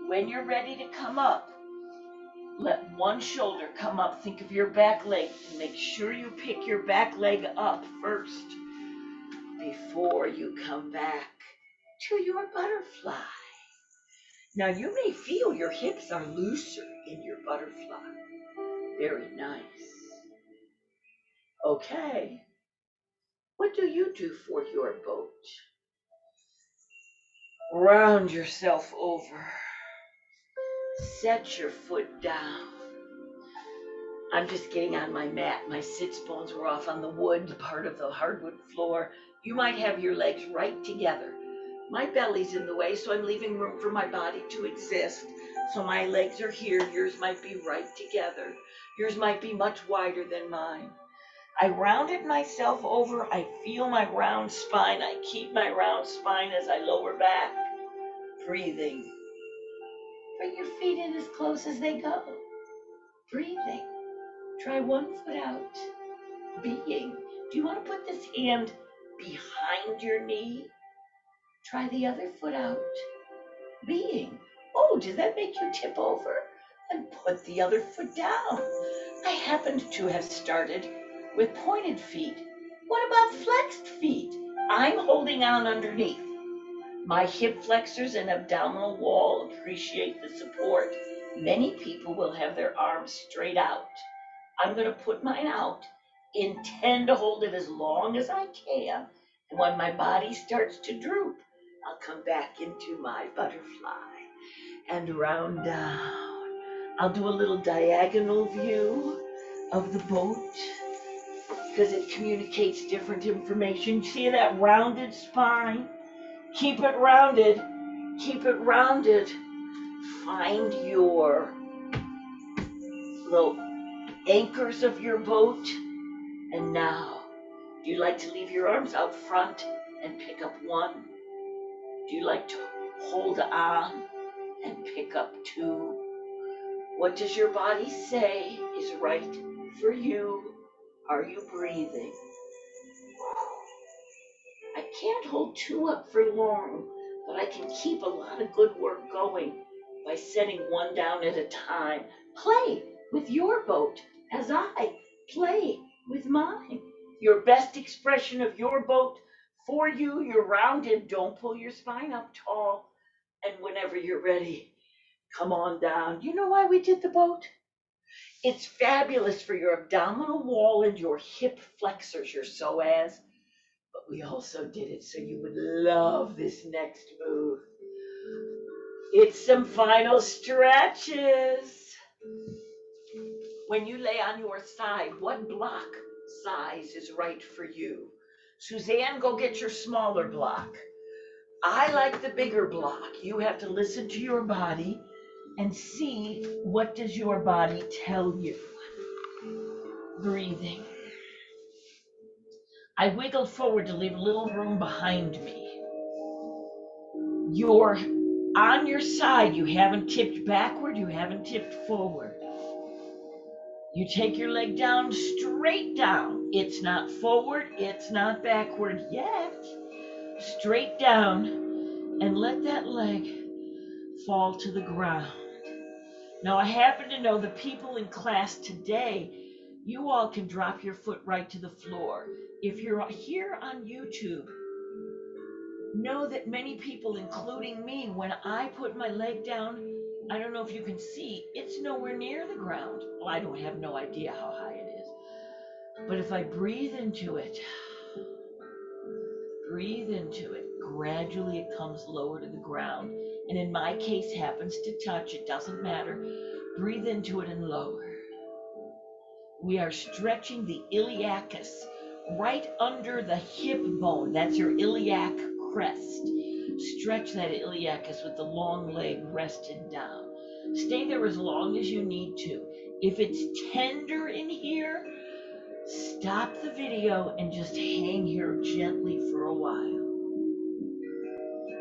When you're ready to come up, let one shoulder come up. Think of your back leg and make sure you pick your back leg up first before you come back to your butterfly. Now you may feel your hips are looser in your butterfly. Very nice. Okay. What do you do for your boat? Round yourself over. Set your foot down. I'm just getting on my mat. My sits bones were off on the wood, part of the hardwood floor. You might have your legs right together. My belly's in the way, so I'm leaving room for my body to exist. So my legs are here. Yours might be right together. Yours might be much wider than mine. I rounded myself over. I feel my round spine. I keep my round spine as I lower back. Breathing. Bring your feet in as close as they go. breathing. Try one foot out, being. Do you want to put this hand behind your knee? Try the other foot out, being. Oh, does that make you tip over? And put the other foot down. I happened to have started with pointed feet. What about flexed feet? I'm holding on underneath. My hip flexors and abdominal wall appreciate the support. Many people will have their arms straight out. I'm going to put mine out, intend to hold it as long as I can, and when my body starts to droop, I'll come back into my butterfly and round down. I'll do a little diagonal view of the boat because it communicates different information. See that rounded spine? Keep it rounded. Keep it rounded. Find your little anchors of your boat. And now, do you like to leave your arms out front and pick up one? Do you like to hold on and pick up two? What does your body say is right for you? Are you breathing? I can't hold two up for long, but I can keep a lot of good work going by setting one down at a time. Play with your boat as I play with mine. Your best expression of your boat for you, you're rounded. Don't pull your spine up tall. And whenever you're ready, come on down. You know why we did the boat? It's fabulous for your abdominal wall and your hip flexors, your psoas. But we also did it so you would love this next move. It's some final stretches. When you lay on your side, what block size is right for you? Suzanne, go get your smaller block. I like the bigger block. You have to listen to your body and see what does your body tell you. Breathing. I wiggled forward to leave a little room behind me. You're on your side. You haven't tipped backward. You haven't tipped forward. You take your leg down, straight down. It's not forward. It's not backward yet. Straight down, and let that leg fall to the ground. Now, I happen to know the people in class today, you all can drop your foot right to the floor. If you're here on YouTube, know that many people, including me, when I put my leg down, I don't know if you can see, it's nowhere near the ground. Well, I don't have no idea how high it is. But if I breathe into it, gradually it comes lower to the ground. And in my case, happens to touch, it doesn't matter. Breathe into it and lower. We are stretching the iliacus right under the hip bone. That's your iliac crest. Stretch that iliacus with the long leg rested down. Stay there as long as you need to. If it's tender in here, stop the video and just hang here gently for a while.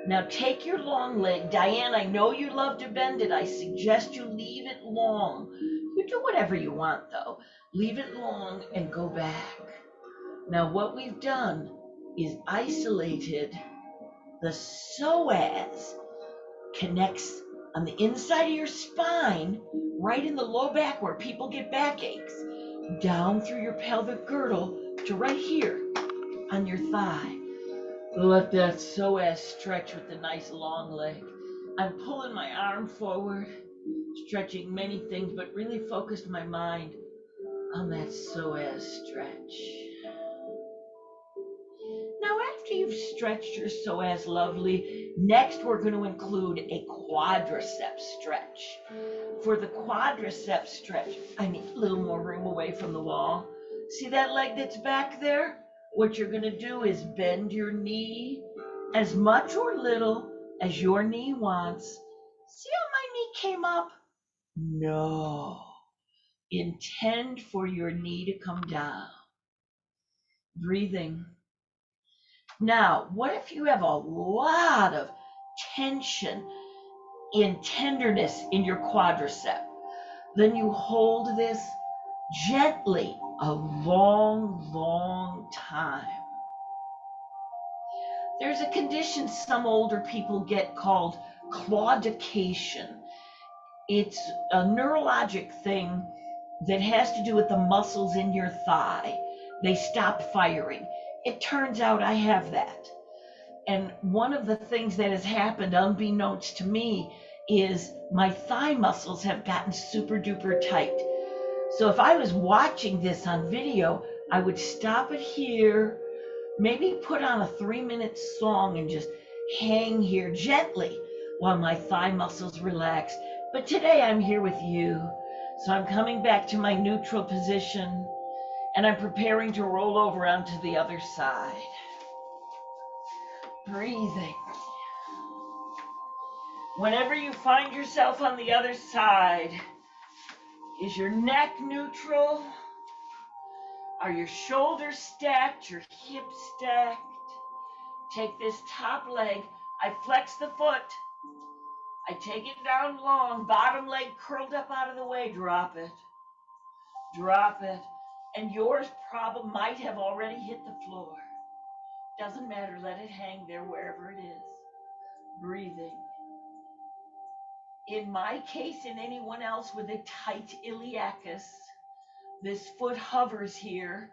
Now take your long leg. Diane, I know you love to bend it. I suggest you leave it long. You do whatever you want though. Leave it long and go back. Now what we've done is isolated the psoas, connects on the inside of your spine, right in the low back where people get backaches, down through your pelvic girdle to right here on your thigh. Let that psoas stretch with the nice long leg. I'm pulling my arm forward, stretching many things, but really focused my mind on that psoas stretch. Now, after you've stretched your psoas lovely, next we're going to include a quadricep stretch. For the quadricep stretch, I need a little more room away from the wall. See that leg that's back there? What you're going to do is bend your knee as much or little as your knee wants. See how my knee came up? No. Intend for your knee to come down. Breathing. Now, what if you have a lot of tension in tenderness in your quadricep? Then you hold this gently a long, long time. There's a condition some older people get called claudication. It's a neurologic thing that has to do with the muscles in your thigh. They stop firing. It turns out I have that. And one of the things that has happened unbeknownst to me is my thigh muscles have gotten super duper tight. So if I was watching this on video, I would stop it here, maybe put on a 3-minute song and just hang here gently while my thigh muscles relax. But today I'm here with you. So I'm coming back to my neutral position and I'm preparing to roll over onto the other side. Breathing. Whenever you find yourself on the other side, is your neck neutral? Are your shoulders stacked, your hips stacked? Take this top leg, I flex the foot, I take it down long, bottom leg curled up out of the way, drop it, and yours probably might have already hit the floor. Doesn't matter, let it hang there wherever it is. Breathing. In my case, in anyone else with a tight iliacus, this foot hovers here,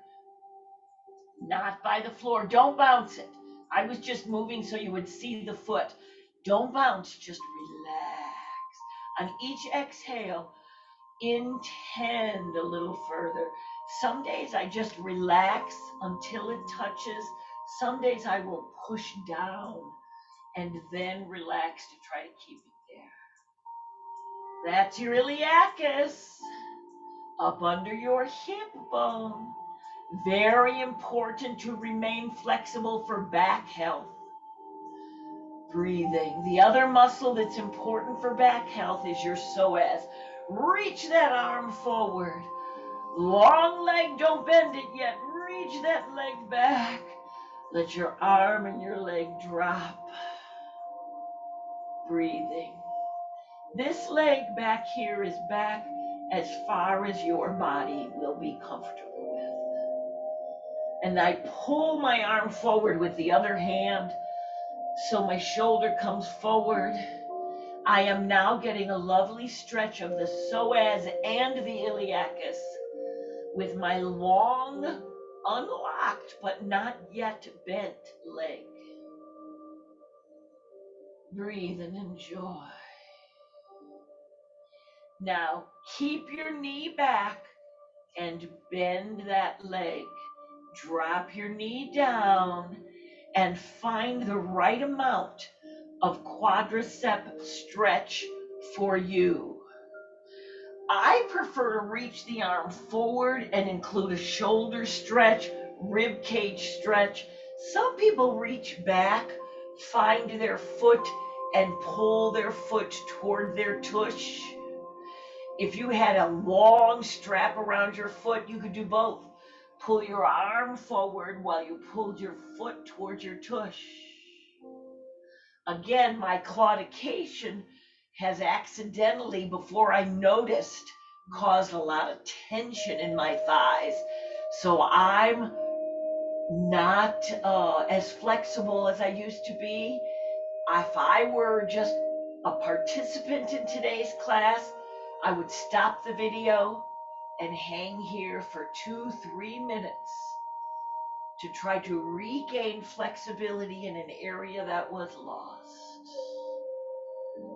not by the floor. Don't bounce it. I was just moving so you would see the foot. Don't bounce, just relax. On each exhale, intend a little further. Some days I just relax until it touches. Some days I will push down and then relax to try to keep it there. That's your iliacus, up under your hip bone. Very important to remain flexible for back health. Breathing. The other muscle that's important for back health is your psoas. Reach that arm forward. Long leg, don't bend it yet. Reach that leg back. Let your arm and your leg drop. Breathing. This leg back here is back as far as your body will be comfortable with. And I pull my arm forward with the other hand so my shoulder comes forward. I am now getting a lovely stretch of the psoas and the iliacus with my long, unlocked, but not yet bent leg. Breathe and enjoy. Now, keep your knee back and bend that leg. Drop your knee down and find the right amount of quadricep stretch for you. I prefer to reach the arm forward and include a shoulder stretch, rib cage stretch. Some people reach back, find their foot, and pull their foot toward their tush. If you had a long strap around your foot, you could do both. Pull your arm forward while you pulled your foot towards your tush. Again, my claudication has accidentally, before I noticed, caused a lot of tension in my thighs. So I'm not as flexible as I used to be. If I were just a participant in today's class, I would stop the video and hang here for 2-3 minutes to try to regain flexibility in an area that was lost.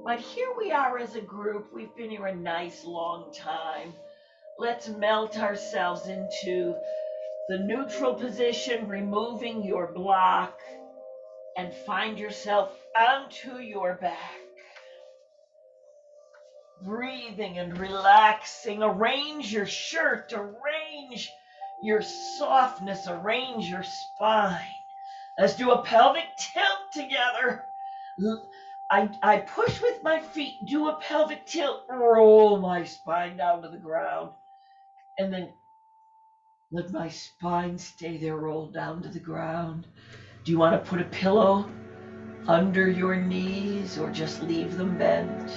But here we are as a group. We've been here a nice long time. Let's melt ourselves into the neutral position, removing your block, and find yourself onto your back. Breathing and relaxing. Arrange your shirt, arrange your softness, arrange your spine. Let's do a pelvic tilt together. I push with my feet, do a pelvic tilt, roll my spine down to the ground, and then let my spine stay there, rolled down to the ground. Do you want to put a pillow under your knees or just leave them bent?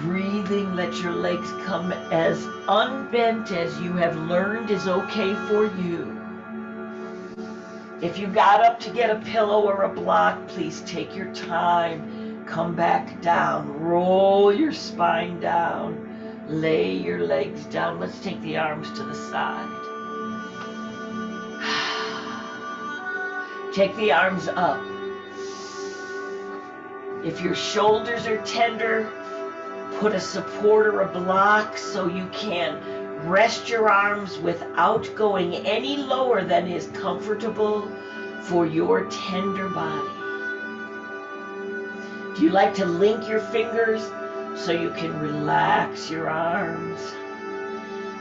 Breathe breathing, let your legs come as unbent as you have learned is okay for you. If you got up to get a pillow or a block, please take your time. Come back down. Roll your spine down. Lay your legs down. Let's take the arms to the side. Take the arms up. If your shoulders are tender, put a support or a block so you can rest your arms without going any lower than is comfortable for your tender body. Do you like to link your fingers so you can relax your arms?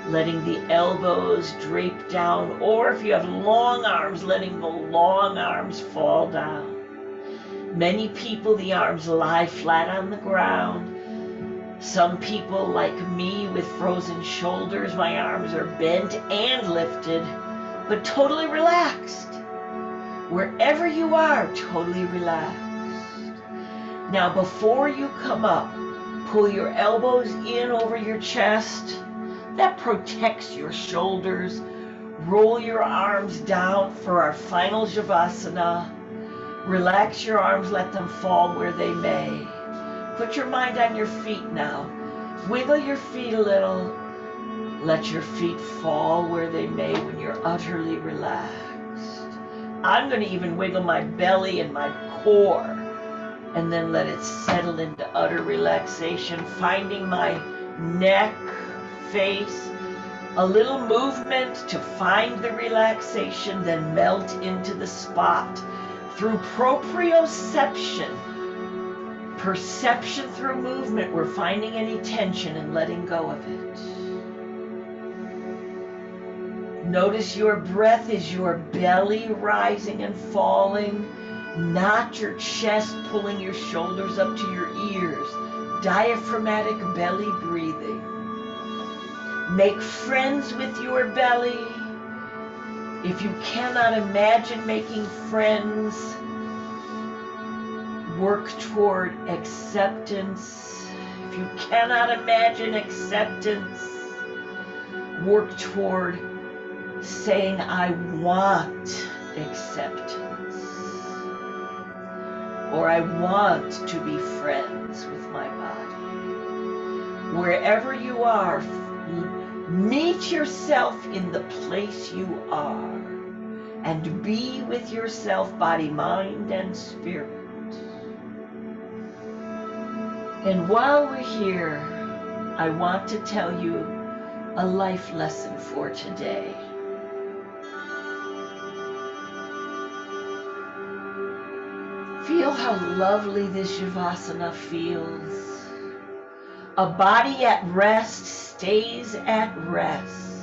Letting the elbows drape down, or if you have long arms, letting the long arms fall down. Many people, the arms lie flat on the ground. Some people, like me, with frozen shoulders, my arms are bent and lifted, but totally relaxed. Wherever you are, totally relaxed. Now, before you come up, pull your elbows in over your chest. That protects your shoulders. Roll your arms down for our final Shavasana. Relax your arms, let them fall where they may. Put your mind on your feet now. Wiggle your feet a little. Let your feet fall where they may when you're utterly relaxed. I'm going to even wiggle my belly and my core and then let it settle into utter relaxation, finding my neck, face, a little movement to find the relaxation, then melt into the spot through proprioception. Perception through movement, we're finding any tension and letting go of it. Notice your breath is your belly rising and falling, not your chest pulling your shoulders up to your ears. Diaphragmatic belly breathing. Make friends with your belly. If you cannot imagine making friends, work toward acceptance. If you cannot imagine acceptance, work toward saying, I want acceptance. Or I want to be friends with my body. Wherever you are, meet yourself in the place you are and be with yourself, body, mind, and spirit. And while we're here, I want to tell you a life lesson for today. Feel how lovely this Shavasana feels. A body at rest stays at rest.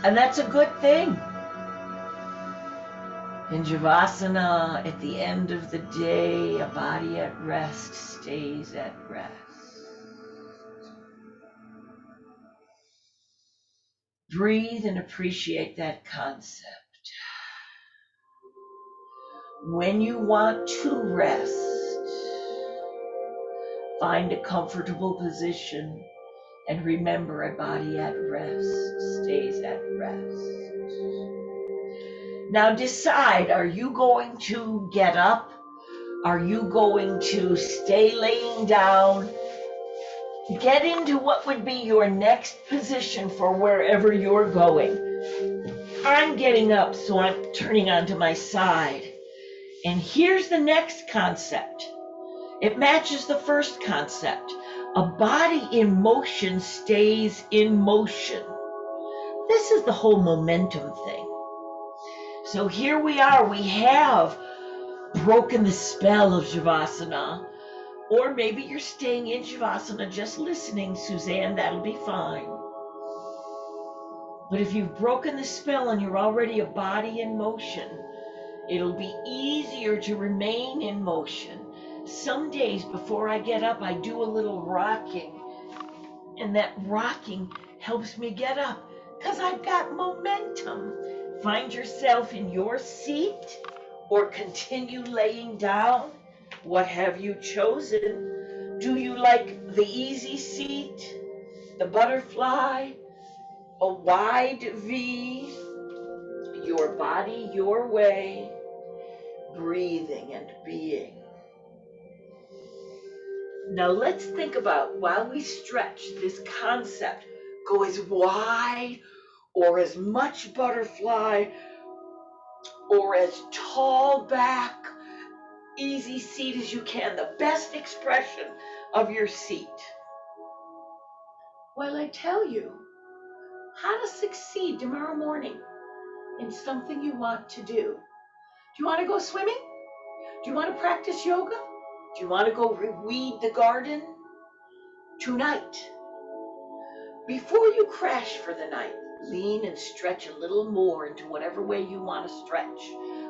And that's a good thing. In Shavasana, at the end of the day, a body at rest stays at rest. Breathe and appreciate that concept. When you want to rest, find a comfortable position and remember a body at rest stays at rest. Now decide, are you going to get up? Are you going to stay laying down? Get into what would be your next position for wherever you're going. I'm getting up, so I'm turning onto my side. And here's the next concept. It matches the first concept. A body in motion stays in motion. This is the whole momentum thing. So here we are. We have broken the spell of Shavasana. Or maybe you're staying in Shavasana just listening, Suzanne, that'll be fine. But if you've broken the spell and you're already a body in motion, it'll be easier to remain in motion. Some days before I get up, I do a little rocking. And that rocking helps me get up because I've got momentum. Find yourself in your seat or continue laying down. What have you chosen? Do you like the easy seat, the butterfly, a wide V, your body, your way, breathing and being? Now let's think about, while we stretch, this concept. Go as wide or as much butterfly or as tall back, easy seat as you can, the best expression of your seat. While I tell you how to succeed tomorrow morning in something you want to do. Do you want to go swimming? Do you want to practice yoga? Do you want to go weed the garden? Tonight, before you crash for the night, lean and stretch a little more into whatever way you want to stretch.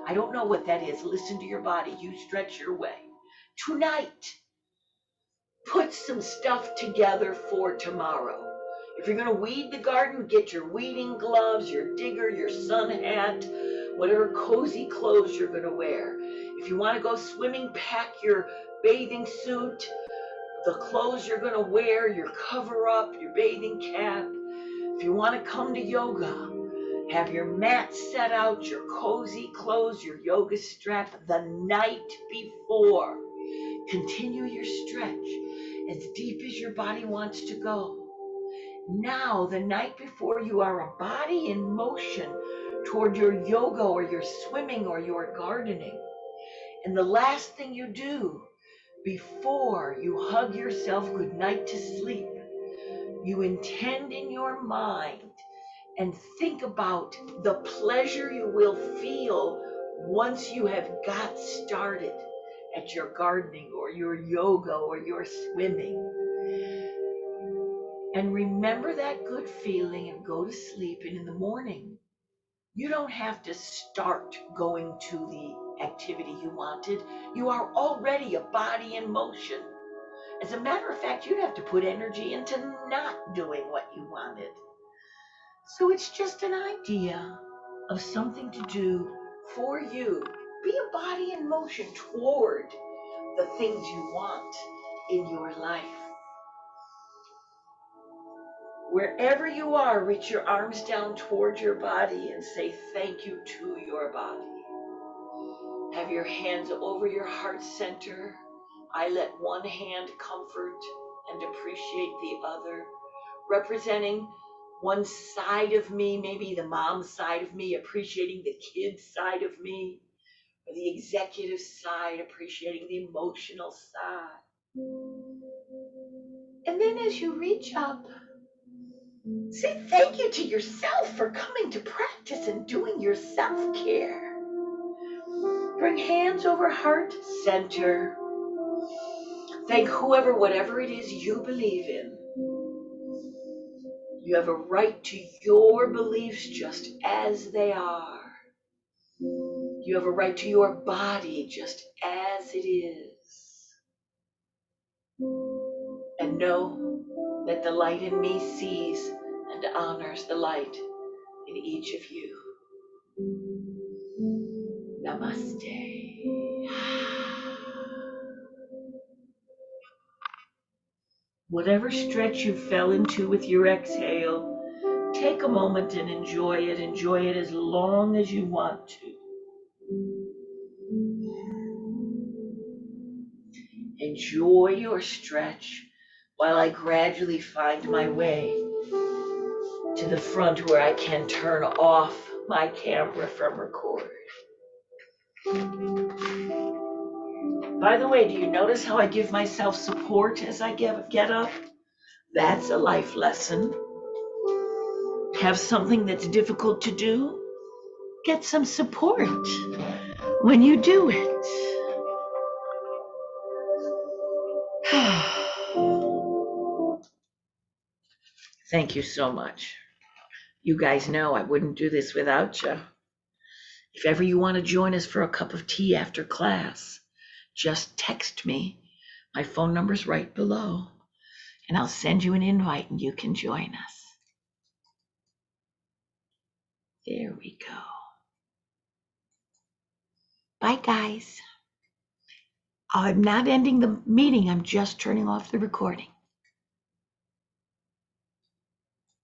I don't know what that is. Listen to your body. You stretch your way. Tonight, put some stuff together for tomorrow. If you're going to weed the garden, get your weeding gloves, your digger, your sun hat, whatever cozy clothes you're going to wear. If you want to go swimming, pack your bathing suit, the clothes you're going to wear, your cover up, your bathing cap. If you want to come to yoga, have your mat set out, your cozy clothes, your yoga strap the night before. Continue your stretch as deep as your body wants to go. Now, the night before, you are a body in motion toward your yoga or your swimming or your gardening. And the last thing you do before you hug yourself goodnight to sleep, you intend in your mind and think about the pleasure you will feel once you have got started at your gardening or your yoga or your swimming. And remember that good feeling and go to sleep. And in the morning, you don't have to start going to the activity you wanted. You are already a body in motion. As a matter of fact, you'd have to put energy into not doing what you wanted. So it's just an idea of something to do for you. Be a body in motion toward the things you want in your life. Wherever you are, reach your arms down toward your body and say thank you to your body. Have your hands over your heart center. I let one hand comfort and appreciate the other, representing one side of me, maybe the mom side of me, appreciating the kid side of me, or the executive side, appreciating the emotional side. And then as you reach up, say thank you to yourself for coming to practice and doing your self-care. Bring hands over heart center. Thank whoever, whatever it is you believe in. You have a right to your beliefs just as they are. You have a right to your body just as it is. And know that the light in me sees and honors the light in each of you. Namaste. Whatever stretch you fell into with your exhale, take a moment and enjoy it. Enjoy it as long as you want to. Enjoy your stretch while I gradually find my way to the front where I can turn off my camera from record. By the way, do you notice how I give myself support as I get up? That's a life lesson. Have something that's difficult to do? Get some support when you do it. Thank you so much. You guys know I wouldn't do this without you. If ever you want to join us for a cup of tea after class, just text me. My phone number's right below, and I'll send you an invite and you can join us. There we go. Bye, guys. I'm not ending the meeting. I'm just turning off the recording.